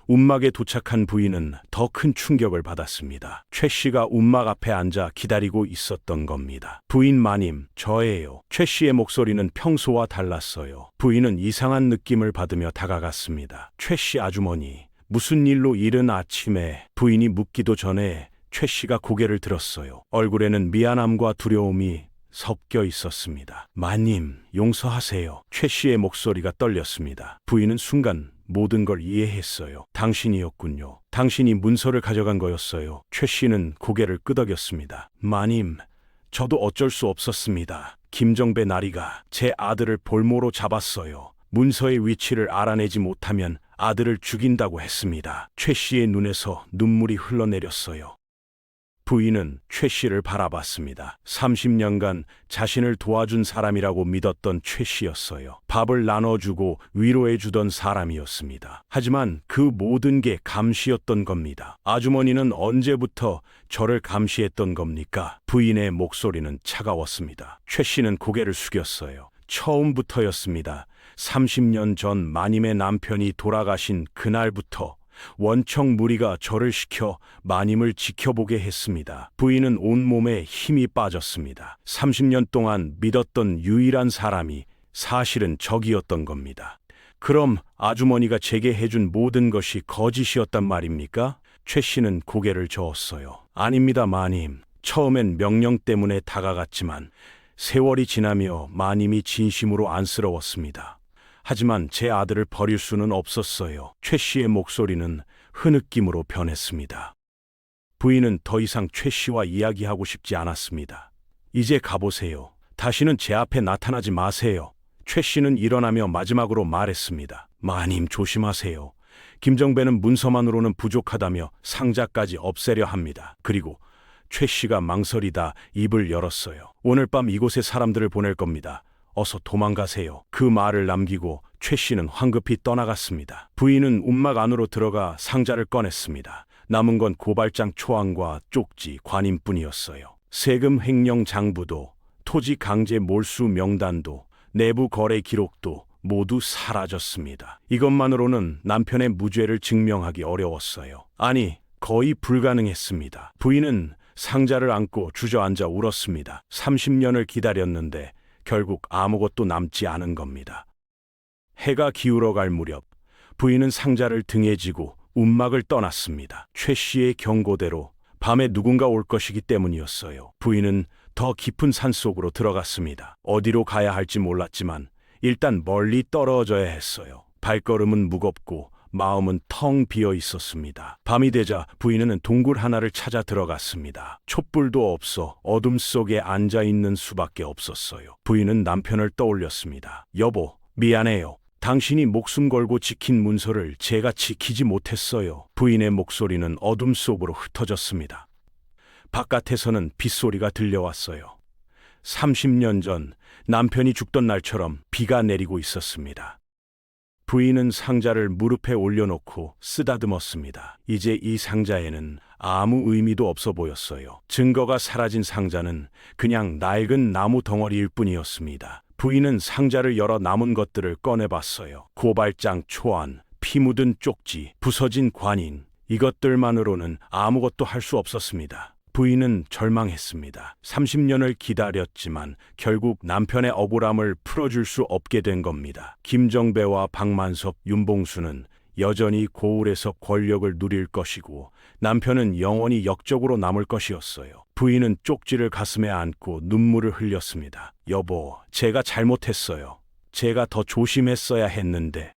움막에 도착한 부인은 더 큰 충격을 받았습니다. 최 씨가 움막 앞에 앉아 기다리고 있었던 겁니다. 부인 마님, 저예요. 최 씨의 목소리는 평소와 달랐어요. 부인은 이상한 느낌을 받으며 다가갔습니다. 최 씨 아주머니, 무슨 일로 이른 아침에? 부인이 묻기도 전에 최 씨가 고개를 들었어요. 얼굴에는 미안함과 두려움이 섞여 있었습니다. 마님, 용서하세요. 최 씨의 목소리가 떨렸습니다. 부인은 순간 모든 걸 이해했어요. 당신이었군요. 당신이 문서를 가져간 거였어요. 최 씨는 고개를 끄덕였습니다. 마님, 저도 어쩔 수 없었습니다. 김정배 나리가 제 아들을 볼모로 잡았어요. 문서의 위치를 알아내지 못하면 아들을 죽인다고 했습니다. 최 씨의 눈에서 눈물이 흘러내렸어요. 부인은 최 씨를 바라봤습니다. 30년간 자신을 도와준 사람이라고 믿었던 최 씨였어요. 밥을 나눠주고 위로해주던 사람이었습니다. 하지만 그 모든 게 감시였던 겁니다. 아주머니는 언제부터 저를 감시했던 겁니까? 부인의 목소리는 차가웠습니다. 최 씨는 고개를 숙였어요. 처음부터였습니다. 30년 전 마님의 남편이 돌아가신 그날부터 원청 무리가 절을 시켜 마님을 지켜보게 했습니다. 부인은 온몸에 힘이 빠졌습니다. 30년 동안 믿었던 유일한 사람이 사실은 적이었던 겁니다. 그럼 아주머니가 제게 해준 모든 것이 거짓이었단 말입니까? 최 씨는 고개를 저었어요. 아닙니다, 마님. 처음엔 명령 때문에 다가갔지만 세월이 지나며 마님이 진심으로 안쓰러웠습니다. 하지만 제 아들을 버릴 수는 없었어요. 최 씨의 목소리는 흐느낌으로 변했습니다. 부인은 더 이상 최 씨와 이야기하고 싶지 않았습니다. 이제 가보세요. 다시는 제 앞에 나타나지 마세요. 최 씨는 일어나며 마지막으로 말했습니다. 마님 조심하세요. 김정배는 문서만으로는 부족하다며 상자까지 없애려 합니다. 그리고 최 씨가 망설이다 입을 열었어요. 오늘 밤 이곳에 사람들을 보낼 겁니다. 어서 도망가세요. 그 말을 남기고 최 씨는 황급히 떠나갔습니다. 부인은 움막 안으로 들어가 상자를 꺼냈습니다. 남은 건 고발장 초안과 쪽지, 관인뿐이었어요. 세금 횡령 장부도, 토지 강제 몰수 명단도, 내부 거래 기록도 모두 사라졌습니다. 이것만으로는 남편의 무죄를 증명하기 어려웠어요. 아니, 거의 불가능했습니다. 부인은 상자를 안고 주저앉아 울었습니다. 30년을 기다렸는데 결국 아무것도 남지 않은 겁니다. 해가 기울어갈 무렵 부인은 상자를 등에 지고 움막을 떠났습니다. 최 씨의 경고대로 밤에 누군가 올 것이기 때문이었어요. 부인은 더 깊은 산속으로 들어갔습니다. 어디로 가야 할지 몰랐지만 일단 멀리 떨어져야 했어요. 발걸음은 무겁고 마음은 텅 비어 있었습니다. 밤이 되자 부인은 동굴 하나를 찾아 들어갔습니다. 촛불도 없어 어둠 속에 앉아 있는 수밖에 없었어요. 부인은 남편을 떠올렸습니다. 여보, 미안해요. 당신이 목숨 걸고 지킨 문서를 제가 지키지 못했어요. 부인의 목소리는 어둠 속으로 흩어졌습니다. 바깥에서는 빗소리가 들려왔어요. 30년 전 남편이 죽던 날처럼 비가 내리고 있었습니다. 부인은 상자를 무릎에 올려놓고 쓰다듬었습니다. 이제 이 상자에는 아무 의미도 없어 보였어요. 증거가 사라진 상자는 그냥 낡은 나무 덩어리일 뿐이었습니다. 부인은 상자를 열어 남은 것들을 꺼내봤어요. 고발장 초안, 피 묻은 쪽지, 부서진 관인, 이것들만으로는 아무것도 할 수 없었습니다. 부인은 절망했습니다. 30년을 기다렸지만 결국 남편의 억울함을 풀어줄 수 없게 된 겁니다. 김정배와 박만섭, 윤봉수는 여전히 고을에서 권력을 누릴 것이고 남편은 영원히 역적으로 남을 것이었어요. 부인은 쪽지를 가슴에 안고 눈물을 흘렸습니다. 여보, 제가 잘못했어요. 제가 더 조심했어야 했는데.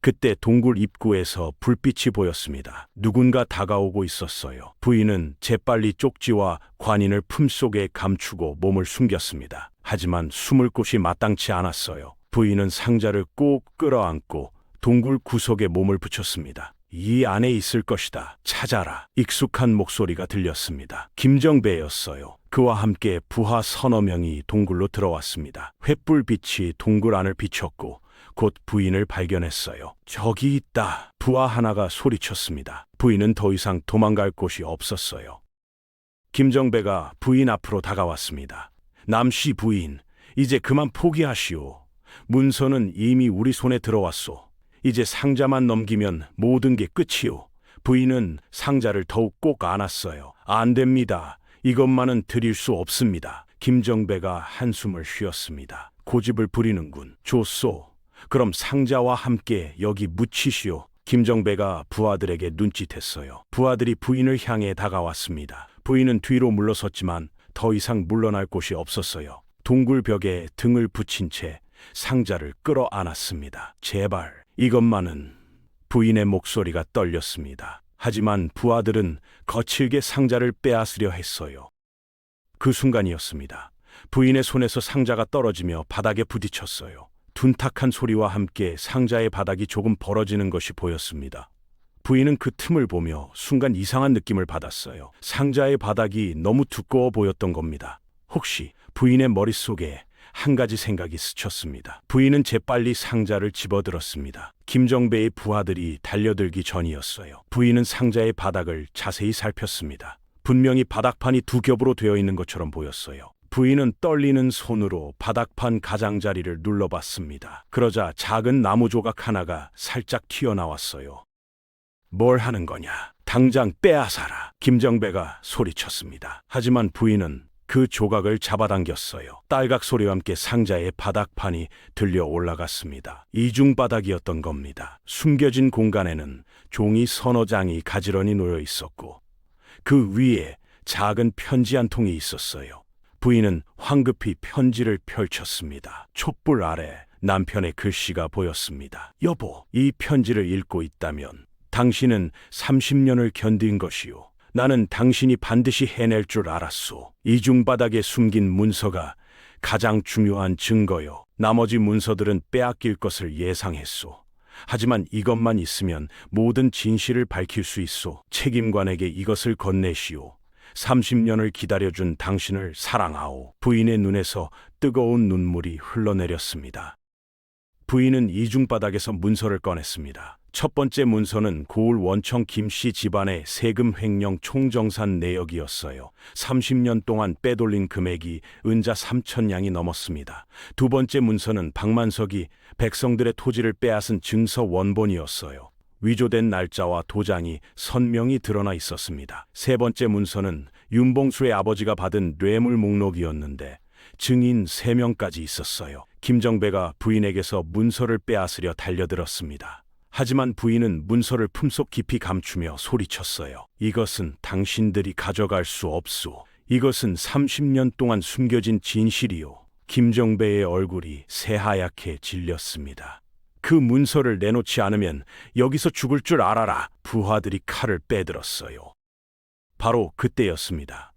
그때 동굴 입구에서 불빛이 보였습니다. 누군가 다가오고 있었어요. 부인은 재빨리 쪽지와 관인을 품속에 감추고 몸을 숨겼습니다. 하지만 숨을 곳이 마땅치 않았어요. 부인은 상자를 꼭 끌어안고 동굴 구석에 몸을 붙였습니다. 이 안에 있을 것이다. 찾아라. 익숙한 목소리가 들렸습니다. 김정배였어요. 그와 함께 부하 서너 명이 동굴로 들어왔습니다. 횃불빛이 동굴 안을 비췄고 곧 부인을 발견했어요. 저기 있다. 부하 하나가 소리쳤습니다. 부인은 더 이상 도망갈 곳이 없었어요. 김정배가 부인 앞으로 다가왔습니다. 남씨 부인, 이제 그만 포기하시오. 문서는 이미 우리 손에 들어왔소. 이제 상자만 넘기면 모든 게 끝이오. 부인은 상자를 더욱 꼭 안았어요. 안 됩니다. 이것만은 드릴 수 없습니다. 김정배가 한숨을 쉬었습니다. 고집을 부리는군. 좋소. 그럼 상자와 함께 여기 묻히시오. 김정배가 부하들에게 눈짓했어요. 부하들이 부인을 향해 다가왔습니다. 부인은 뒤로 물러섰지만 더 이상 물러날 곳이 없었어요. 동굴 벽에 등을 붙인 채 상자를 끌어안았습니다. 제발, 이것만은. 부인의 목소리가 떨렸습니다. 하지만 부하들은 거칠게 상자를 빼앗으려 했어요. 그 순간이었습니다. 부인의 손에서 상자가 떨어지며 바닥에 부딪혔어요. 둔탁한 소리와 함께 상자의 바닥이 조금 벌어지는 것이 보였습니다. 부인은 그 틈을 보며 순간 이상한 느낌을 받았어요. 상자의 바닥이 너무 두꺼워 보였던 겁니다. 혹시 부인의 머릿속에 한 가지 생각이 스쳤습니다. 부인은 재빨리 상자를 집어들었습니다. 김정배의 부하들이 달려들기 전이었어요. 부인은 상자의 바닥을 자세히 살폈습니다. 분명히 바닥판이 두 겹으로 되어 있는 것처럼 보였어요. 부인은 떨리는 손으로 바닥판 가장자리를 눌러봤습니다. 그러자 작은 나무 조각 하나가 살짝 튀어나왔어요. 뭘 하는 거냐? 당장 빼앗아라. 김정배가 소리쳤습니다. 하지만 부인은 그 조각을 잡아당겼어요. 딸각 소리와 함께 상자의 바닥판이 들려 올라갔습니다. 이중바닥이었던 겁니다. 숨겨진 공간에는 종이 서너 장이 가지런히 놓여 있었고 그 위에 작은 편지 한 통이 있었어요. 부인은 황급히 편지를 펼쳤습니다. 촛불 아래 남편의 글씨가 보였습니다. 여보, 이 편지를 읽고 있다면 당신은 30년을 견딘 것이요. 나는 당신이 반드시 해낼 줄 알았소. 이중바닥에 숨긴 문서가 가장 중요한 증거요. 나머지 문서들은 빼앗길 것을 예상했소. 하지만 이것만 있으면 모든 진실을 밝힐 수 있소. 책임관에게 이것을 건네시오. 30년을 기다려준 당신을 사랑하오. 부인의 눈에서 뜨거운 눈물이 흘러내렸습니다. 부인은 이중바닥에서 문서를 꺼냈습니다. 첫 번째 문서는 고을 원청 김씨 집안의 세금 횡령 총정산 내역이었어요. 30년 동안 빼돌린 금액이 은자 3,000냥이 넘었습니다. 두 번째 문서는 박만석이 백성들의 토지를 빼앗은 증서 원본이었어요. 위조된 날짜와 도장이 선명히 드러나 있었습니다. 세 번째 문서는 윤봉수의 아버지가 받은 뇌물 목록이었는데 증인 3명까지 있었어요. 김정배가 부인에게서 문서를 빼앗으려 달려들었습니다. 하지만 부인은 문서를 품속 깊이 감추며 소리쳤어요. 이것은 당신들이 가져갈 수 없소. 이것은 30년 동안 숨겨진 진실이요. 김정배의 얼굴이 새하얗게 질렸습니다. 그 문서를 내놓지 않으면 여기서 죽을 줄 알아라. 부하들이 칼을 빼들었어요. 바로 그때였습니다.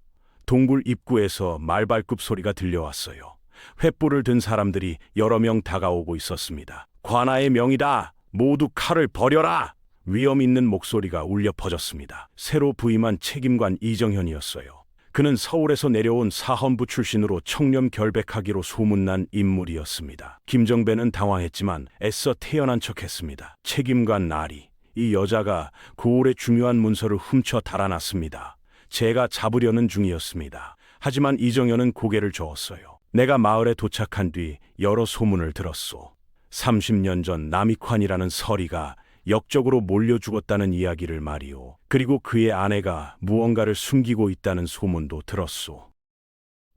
동굴 입구에서 말발굽 소리가 들려왔어요. 횃불을 든 사람들이 여러 명 다가오고 있었습니다. 관아의 명이다. 모두 칼을 버려라. 위험 있는 목소리가 울려 퍼졌습니다. 새로 부임한 책임관 이정현이었어요. 그는 서울에서 내려온 사헌부 출신으로 청렴 결백하기로 소문난 인물이었습니다. 김정배는 당황했지만 애써 태연한 척했습니다. 책임관 나리, 이 여자가 고을의 중요한 문서를 훔쳐 달아났습니다. 제가 잡으려는 중이었습니다. 하지만 이정현은 고개를 저었어요. 내가 마을에 도착한 뒤 여러 소문을 들었소. 30년 전 남익환이라는 서리가 역적으로 몰려 죽었다는 이야기를 말이오. 그리고 그의 아내가 무언가를 숨기고 있다는 소문도 들었소.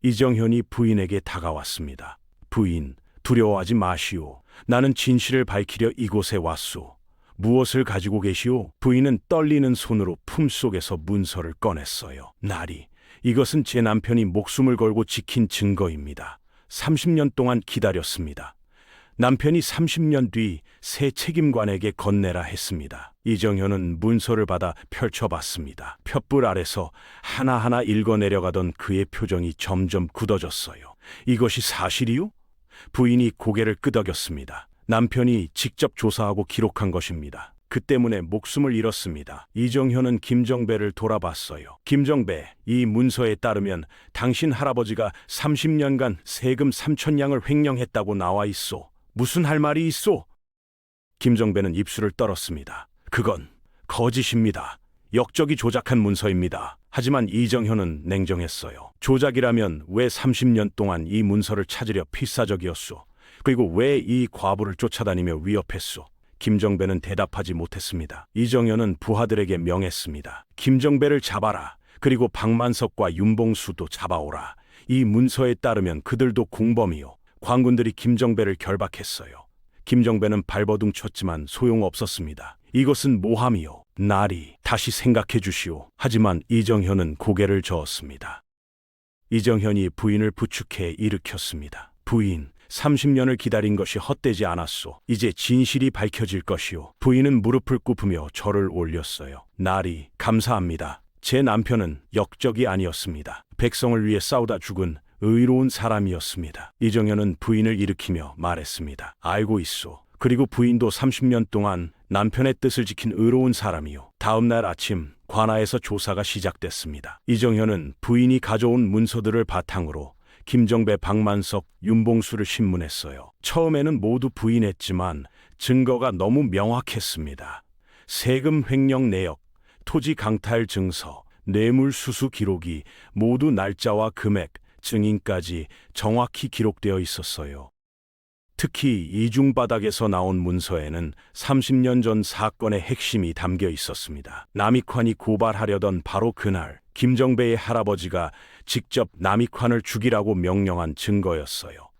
이정현이 부인에게 다가왔습니다. 부인, 두려워하지 마시오. 나는 진실을 밝히려 이곳에 왔소. 무엇을 가지고 계시오? 부인은 떨리는 손으로 품속에서 문서를 꺼냈어요. 나리, 이것은 제 남편이 목숨을 걸고 지킨 증거입니다. 30년 동안 기다렸습니다. 남편이 30년 뒤 새 책임관에게 건네라 했습니다. 이정현은 문서를 받아 펼쳐봤습니다. 횃불 아래서 하나하나 읽어내려가던 그의 표정이 점점 굳어졌어요. 이것이 사실이요? 부인이 고개를 끄덕였습니다. 남편이 직접 조사하고 기록한 것입니다. 그 때문에 목숨을 잃었습니다. 이정현은 김정배를 돌아봤어요. 김정배, 이 문서에 따르면 당신 할아버지가 30년간 세금 3,000냥을 횡령했다고 나와 있소. 무슨 할 말이 있소? 김정배는 입술을 떨었습니다. 그건 거짓입니다. 역적이 조작한 문서입니다. 하지만 이정현은 냉정했어요. 조작이라면 왜 30년 동안 이 문서를 찾으려 필사적이었소? 그리고 왜 이 과부를 쫓아다니며 위협했소? 김정배는 대답하지 못했습니다. 이정현은 부하들에게 명했습니다. 김정배를 잡아라. 그리고 박만석과 윤봉수도 잡아오라. 이 문서에 따르면 그들도 공범이요. 관군들이 김정배를 결박했어요. 김정배는 발버둥 쳤지만 소용없었습니다. 이것은 모함이요. 나리, 다시 생각해 주시오. 하지만 이정현은 고개를 저었습니다. 이정현이 부인을 부축해 일으켰습니다. 부인, 30년을 기다린 것이 헛되지 않았소. 이제 진실이 밝혀질 것이오. 부인은 무릎을 꿇으며 절을 올렸어요. 나리, 감사합니다. 제 남편은 역적이 아니었습니다. 백성을 위해 싸우다 죽은 의로운 사람이었습니다. 이정현은 부인을 일으키며 말했습니다. 알고 있소. 그리고 부인도 30년 동안 남편의 뜻을 지킨 의로운 사람이요. 다음 날 아침 관아에서 조사가 시작됐습니다. 이정현은 부인이 가져온 문서들을 바탕으로 김정배, 박만석, 윤봉수를 신문했어요. 처음에는 모두 부인했지만 증거가 너무 명확했습니다. 세금 횡령 내역, 토지 강탈 증서, 뇌물 수수 기록이 모두 날짜와 금액, 증인까지 정확히 기록되어 있었어요. 특히 이중바닥에서 나온 문서에는 30년 전 사건의 핵심이 담겨 있었습니다. 남익환이 고발하려던 바로 그날 김정배의 할아버지가 직접 남익환을 죽이라고 명령한 증거였어요.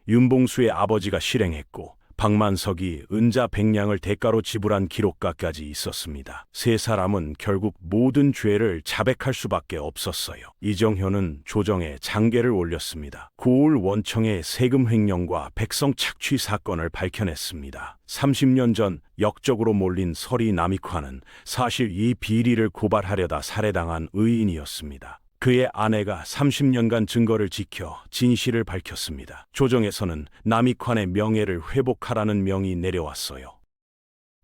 윤봉수의 아버지가 실행했고 박만석이 은자 100냥을 대가로 지불한 기록가까지 있었습니다. 세 사람은 결국 모든 죄를 자백할 수밖에 없었어요. 이정현은 조정에 장계를 올렸습니다. 고을 원청의 세금 횡령과 백성 착취 사건을 밝혀냈습니다. 30년 전 역적으로 몰린 서리 남익환은 사실 이 비리를 고발하려다 살해당한 의인이었습니다. 그의 아내가 30년간 증거를 지켜 진실을 밝혔습니다. 조정에서는 남익환의 명예를 회복하라는 명이 내려왔어요.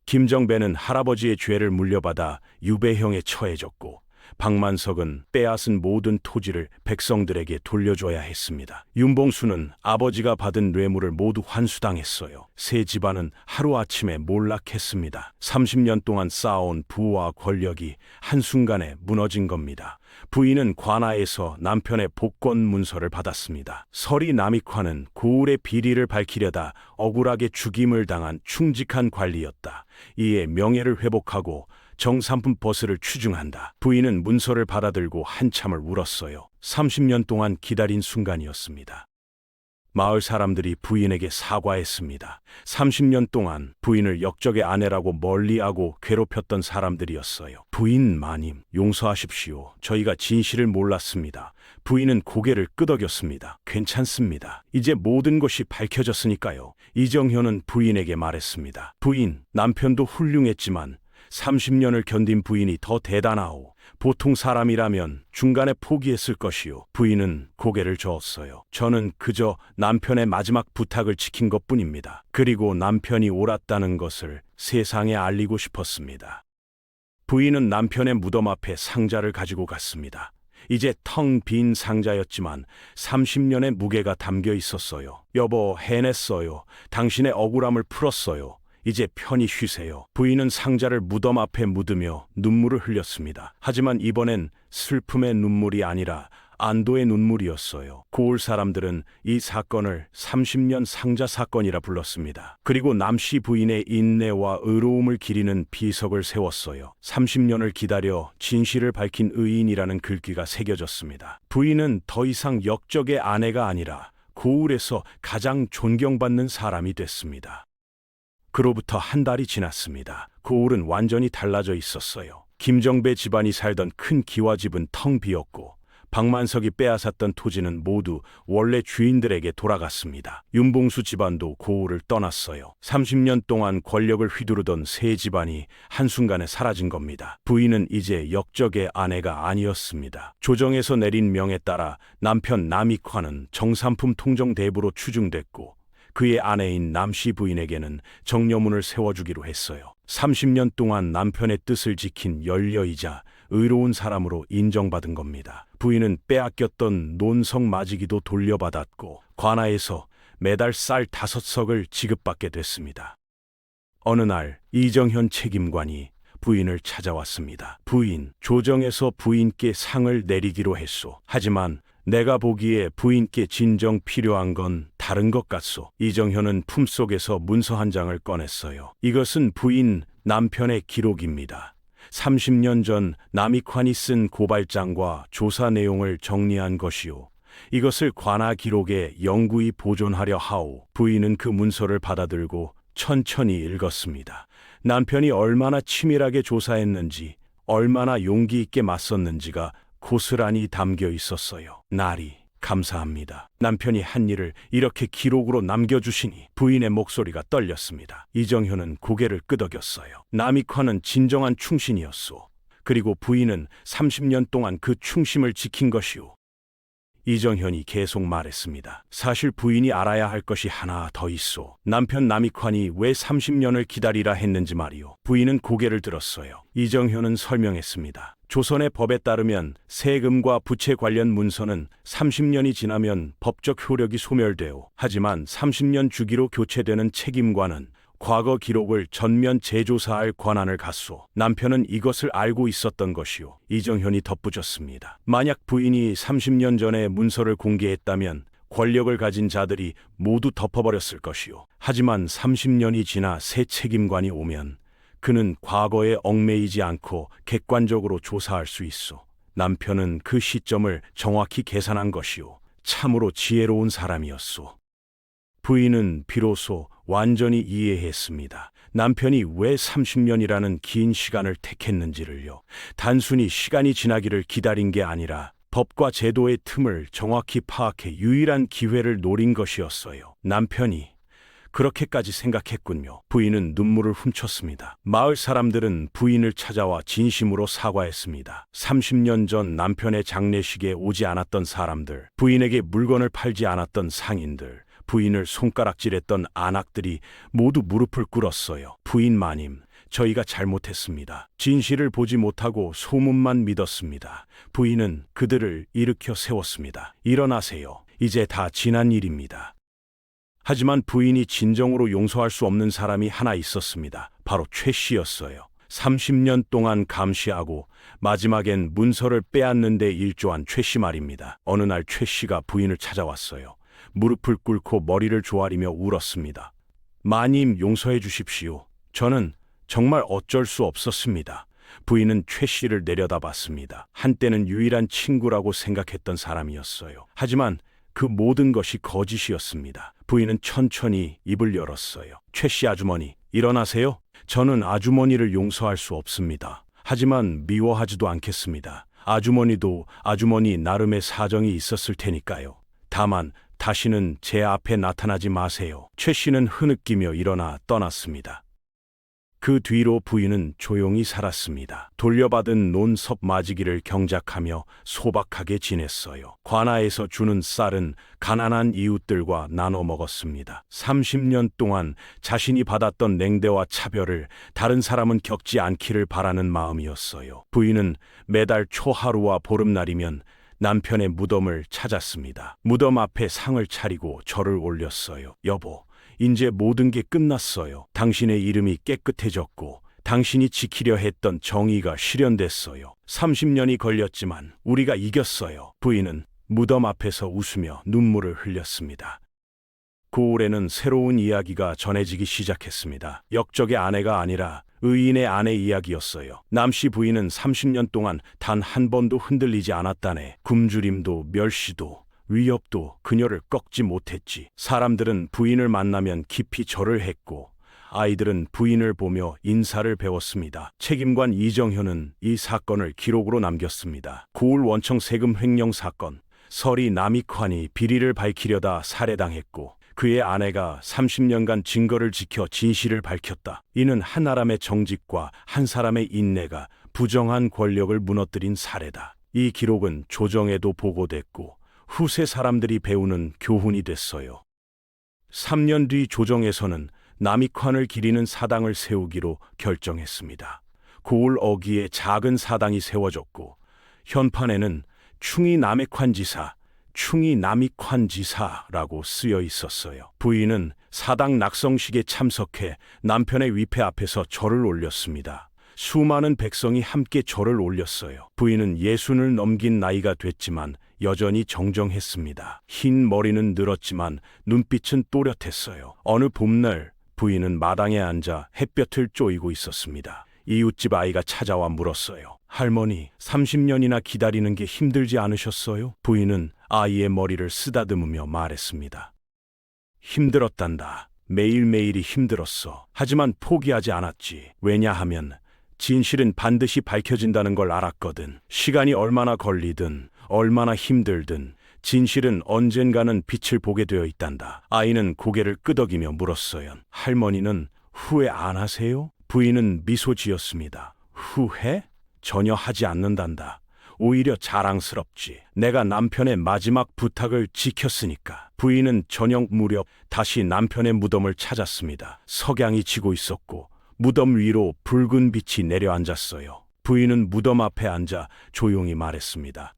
김정배는 할아버지의 죄를 물려받아 유배형에 처해졌고 박만석은 빼앗은 모든 토지를 백성들에게 돌려줘야 했습니다. 윤봉수는 아버지가 받은 뇌물을 모두 환수당했어요. 세 집안은 하루아침에 몰락했습니다. 30년 동안 쌓아온 부와 권력이 한순간에 무너진 겁니다. 부인은 관아에서 남편의 복권 문서를 받았습니다. 서리 남익환은 고을의 비리를 밝히려다 억울하게 죽임을 당한 충직한 관리였다. 이에 명예를 회복하고 정삼품 버스를 추증한다. 부인은 문서를 받아들고 한참을 울었어요. 30년 동안 기다린 순간이었습니다. 마을 사람들이 부인에게 사과했습니다. 30년 동안 부인을 역적의 아내라고 멀리하고 괴롭혔던 사람들이었어요. 부인 마님, 용서하십시오. 저희가 진실을 몰랐습니다. 부인은 고개를 끄덕였습니다. 괜찮습니다. 이제 모든 것이 밝혀졌으니까요. 이정현은 부인에게 말했습니다. 부인, 남편도 훌륭했지만 30년을 견딘 부인이 더 대단하오. 보통 사람이라면 중간에 포기했을 것이오. 부인은 고개를 저었어요. 저는 그저 남편의 마지막 부탁을 지킨 것뿐입니다. 그리고 남편이 옳았다는 것을 세상에 알리고 싶었습니다. 부인은 남편의 무덤 앞에 상자를 가지고 갔습니다. 이제 텅 빈 상자였지만 30년의 무게가 담겨 있었어요. 여보, 해냈어요. 당신의 억울함을 풀었어요. 이제 편히 쉬세요. 부인은 상자를 무덤 앞에 묻으며 눈물을 흘렸습니다. 하지만 이번엔 슬픔의 눈물이 아니라 안도의 눈물이었어요. 고을 사람들은 이 사건을 30년 상자 사건이라 불렀습니다. 그리고 남씨 부인의 인내와 의로움을 기리는 비석을 세웠어요. 30년을 기다려 진실을 밝힌 의인이라는 글귀가 새겨졌습니다. 부인은 더 이상 역적의 아내가 아니라 고을에서 가장 존경받는 사람이 됐습니다. 그로부터 한 달이 지났습니다. 고을은 완전히 달라져 있었어요. 김정배 집안이 살던 큰 기와집은 텅 비었고 박만석이 빼앗았던 토지는 모두 원래 주인들에게 돌아갔습니다. 윤봉수 집안도 고을을 떠났어요. 30년 동안 권력을 휘두르던 세 집안이 한순간에 사라진 겁니다. 부인은 이제 역적의 아내가 아니었습니다. 조정에서 내린 명에 따라 남편 남익환은 정삼품 통정대부로 추증됐고 그의 아내인 남씨 부인에게는 정려문을 세워주기로 했어요. 30년 동안 남편의 뜻을 지킨 연려이자 의로운 사람으로 인정받은 겁니다. 부인은 빼앗겼던 논성 마지기도 돌려받았고 관아에서 매달 쌀 5석을 지급받게 됐습니다. 어느 날 이정현 책임관이 부인을 찾아왔습니다. 부인, 조정에서 부인께 상을 내리기로 했소. 하지만 내가 보기에 부인께 진정 필요한 건 다른 것 같소. 이정현은 품속에서 문서 한 장을 꺼냈어요. 이것은 부인 남편의 기록입니다. 30년 전 남익환이 쓴 고발장과 조사 내용을 정리한 것이오. 이것을 관아 기록에 영구히 보존하려 하오. 부인은 그 문서를 받아들고 천천히 읽었습니다. 남편이 얼마나 치밀하게 조사했는지, 얼마나 용기 있게 맞섰는지가 고스란히 담겨 있었어요. 나리, 감사합니다. 남편이 한 일을 이렇게 기록으로 남겨주시니 부인의 목소리가 떨렸습니다. 이정현은 고개를 끄덕였어요. 남익환은 진정한 충신이었소. 그리고 부인은 30년 동안 그 충심을 지킨 것이오. 이정현이 계속 말했습니다. 사실 부인이 알아야 할 것이 하나 더 있소. 남편 남익환이 왜 30년을 기다리라 했는지 말이오. 부인은 고개를 들었어요. 이정현은 설명했습니다. 조선의 법에 따르면 세금과 부채 관련 문서는 30년이 지나면 법적 효력이 소멸되오. 하지만 30년 주기로 교체되는 책임관은 과거 기록을 전면 재조사할 권한을 갖소. 남편은 이것을 알고 있었던 것이오. 이정현이 덧붙였습니다. 만약 부인이 30년 전에 문서를 공개했다면 권력을 가진 자들이 모두 덮어버렸을 것이요. 하지만 30년이 지나 새 책임관이 오면 그는 과거에 얽매이지 않고 객관적으로 조사할 수 있어. 남편은 그 시점을 정확히 계산한 것이요. 참으로 지혜로운 사람이었소. 부인은 비로소 완전히 이해했습니다. 남편이 왜 30년이라는 긴 시간을 택했는지를요. 단순히 시간이 지나기를 기다린 게 아니라 법과 제도의 틈을 정확히 파악해 유일한 기회를 노린 것이었어요. 남편이 그렇게까지 생각했군요. 부인은 눈물을 훔쳤습니다. 마을 사람들은 부인을 찾아와 진심으로 사과했습니다. 30년 전 남편의 장례식에 오지 않았던 사람들, 부인에게 물건을 팔지 않았던 상인들, 부인을 손가락질했던 안악들이 모두 무릎을 꿇었어요. 부인 마님, 저희가 잘못했습니다. 진실을 보지 못하고 소문만 믿었습니다. 부인은 그들을 일으켜 세웠습니다. 일어나세요. 이제 다 지난 일입니다. 하지만 부인이 진정으로 용서할 수 없는 사람이 하나 있었습니다. 바로 최 씨였어요. 30년 동안 감시하고 마지막엔 문서를 빼앗는 데 일조한 최 씨 말입니다. 어느 날 최 씨가 부인을 찾아왔어요. 무릎을 꿇고 머리를 조아리며 울었습니다. 마님, 용서해 주십시오. 저는 정말 어쩔 수 없었습니다. 부인은 최 씨를 내려다봤습니다. 한때는 유일한 친구라고 생각했던 사람이었어요. 하지만 그 모든 것이 거짓이었습니다. 부인은 천천히 입을 열었어요. 최 씨 아주머니, 일어나세요. 저는 아주머니를 용서할 수 없습니다. 하지만 미워하지도 않겠습니다. 아주머니도 아주머니 나름의 사정이 있었을 테니까요. 다만 다시는 제 앞에 나타나지 마세요. 최 씨는 흐느끼며 일어나 떠났습니다. 그 뒤로 부인은 조용히 살았습니다. 돌려받은 논섭 마지기를 경작하며 소박하게 지냈어요. 관아에서 주는 쌀은 가난한 이웃들과 나눠 먹었습니다. 30년 동안 자신이 받았던 냉대와 차별을 다른 사람은 겪지 않기를 바라는 마음이었어요. 부인은 매달 초하루와 보름날이면 남편의 무덤을 찾았습니다. 무덤 앞에 상을 차리고 절을 올렸어요. 여보, 이제 모든 게 끝났어요. 당신의 이름이 깨끗해졌고 당신이 지키려 했던 정의가 실현됐어요. 30년이 걸렸지만 우리가 이겼어요. 부인은 무덤 앞에서 웃으며 눈물을 흘렸습니다. 고을에는 새로운 이야기가 전해지기 시작했습니다. 역적의 아내가 아니라 의인의 아내 이야기였어요. 남씨 부인은 30년 동안 단 한 번도 흔들리지 않았다네. 굶주림도 멸시도 위협도 그녀를 꺾지 못했지. 사람들은 부인을 만나면 깊이 절을 했고 아이들은 부인을 보며 인사를 배웠습니다. 책임관 이정현은 이 사건을 기록으로 남겼습니다. 고을 원청 세금 횡령 사건. 설이 남익환이 비리를 밝히려다 살해당했고 그의 아내가 30년간 증거를 지켜 진실을 밝혔다. 이는 한 사람의 정직과 한 사람의 인내가 부정한 권력을 무너뜨린 사례다. 이 기록은 조정에도 보고됐고 후세 사람들이 배우는 교훈이 됐어요. 3년 뒤 조정에서는 남익환을 기리는 사당을 세우기로 결정했습니다. 고을 어귀에 작은 사당이 세워졌고 현판에는 충이 남익환 지사, 충이 남익환 지사라고 쓰여 있었어요. 부인은 사당 낙성식에 참석해 남편의 위패 앞에서 절을 올렸습니다. 수많은 백성이 함께 절을 올렸어요. 부인은 60을 넘긴 나이가 됐지만 여전히 정정했습니다. 흰 머리는 늘었지만 눈빛은 또렷했어요. 어느 봄날 부인은 마당에 앉아 햇볕을 쬐이고 있었습니다. 이웃집 아이가 찾아와 물었어요. 할머니, 30년이나 기다리는 게 힘들지 않으셨어요? 부인은 아이의 머리를 쓰다듬으며 말했습니다. 힘들었단다. 매일매일이 힘들었어. 하지만 포기하지 않았지. 왜냐하면 진실은 반드시 밝혀진다는 걸 알았거든. 시간이 얼마나 걸리든 얼마나 힘들든 진실은 언젠가는 빛을 보게 되어 있단다. 아이는 고개를 끄덕이며 물었어요. 할머니는 후회 안 하세요? 부인은 미소 지었습니다. 후회? 전혀 하지 않는단다. 오히려 자랑스럽지. 내가 남편의 마지막 부탁을 지켰으니까. 부인은 저녁 무렵 다시 남편의 무덤을 찾았습니다. 석양이 지고 있었고 무덤 위로 붉은 빛이 내려앉았어요. 부인은 무덤 앞에 앉아 조용히 말했습니다.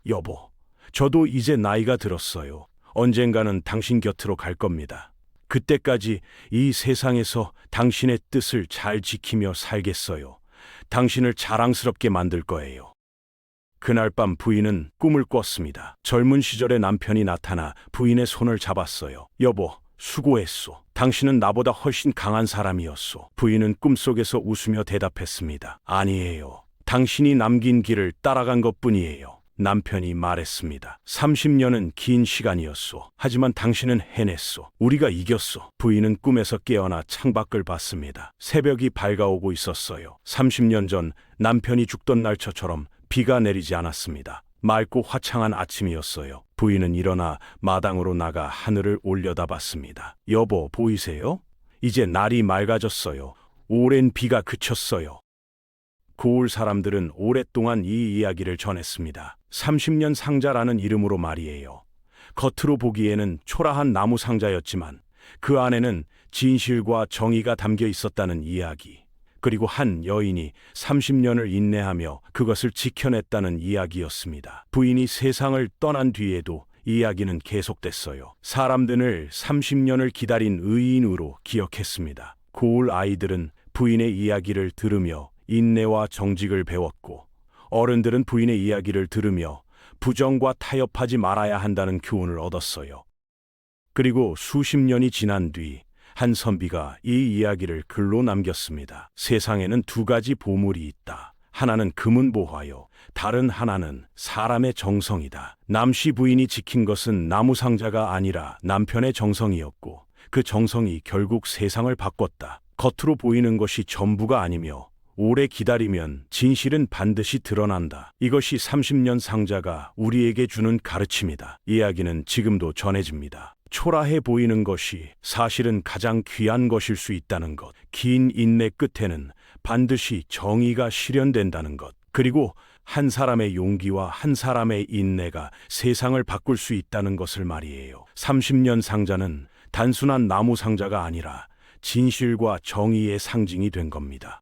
여보, 저도 이제 나이가 들었어요. 언젠가는 당신 곁으로 갈 겁니다. 그때까지 이 세상에서 당신의 뜻을 잘 지키며 살겠어요. 당신을 자랑스럽게 만들 거예요. 그날 밤 부인은 꿈을 꿨습니다. 젊은 시절의 남편이 나타나 부인의 손을 잡았어요. 여보, 수고했소. 당신은 나보다 훨씬 강한 사람이었소. 부인은 꿈속에서 웃으며 대답했습니다. 아니에요. 당신이 남긴 길을 따라간 것뿐이에요. 남편이 말했습니다. 30년은 긴 시간이었소. 하지만 당신은 해냈소. 우리가 이겼소. 부인은 꿈에서 깨어나 창밖을 봤습니다. 새벽이 밝아오고 있었어요. 30년 전 남편이 죽던 날처럼 비가 내리지 않았습니다. 맑고 화창한 아침이었어요. 부인은 일어나 마당으로 나가 하늘을 올려다봤습니다. 여보, 보이세요? 이제 날이 맑아졌어요. 오랜 비가 그쳤어요. 고을 사람들은 오랫동안 이 이야기를 전했습니다. 30년 상자라는 이름으로 말이에요. 겉으로 보기에는 초라한 나무 상자였지만 그 안에는 진실과 정의가 담겨 있었다는 이야기. 그리고 한 여인이 30년을 인내하며 그것을 지켜냈다는 이야기였습니다. 부인이 세상을 떠난 뒤에도 이야기는 계속됐어요. 사람들을 30년을 기다린 의인으로 기억했습니다. 고을 아이들은 부인의 이야기를 들으며 인내와 정직을 배웠고, 어른들은 부인의 이야기를 들으며 부정과 타협하지 말아야 한다는 교훈을 얻었어요. 그리고 수십 년이 지난 뒤 한 선비가 이 이야기를 글로 남겼습니다. 세상에는 두 가지 보물이 있다. 하나는 금은 보화요, 다른 하나는 사람의 정성이다. 남씨 부인이 지킨 것은 나무 상자가 아니라 남편의 정성이었고, 그 정성이 결국 세상을 바꿨다. 겉으로 보이는 것이 전부가 아니며 오래 기다리면 진실은 반드시 드러난다. 이것이 30년 상자가 우리에게 주는 가르침이다. 이야기는 지금도 전해집니다. 초라해 보이는 것이 사실은 가장 귀한 것일 수 있다는 것. 긴 인내 끝에는 반드시 정의가 실현된다는 것. 그리고 한 사람의 용기와 한 사람의 인내가 세상을 바꿀 수 있다는 것을 말이에요. 30년 상자는 단순한 나무 상자가 아니라 진실과 정의의 상징이 된 겁니다.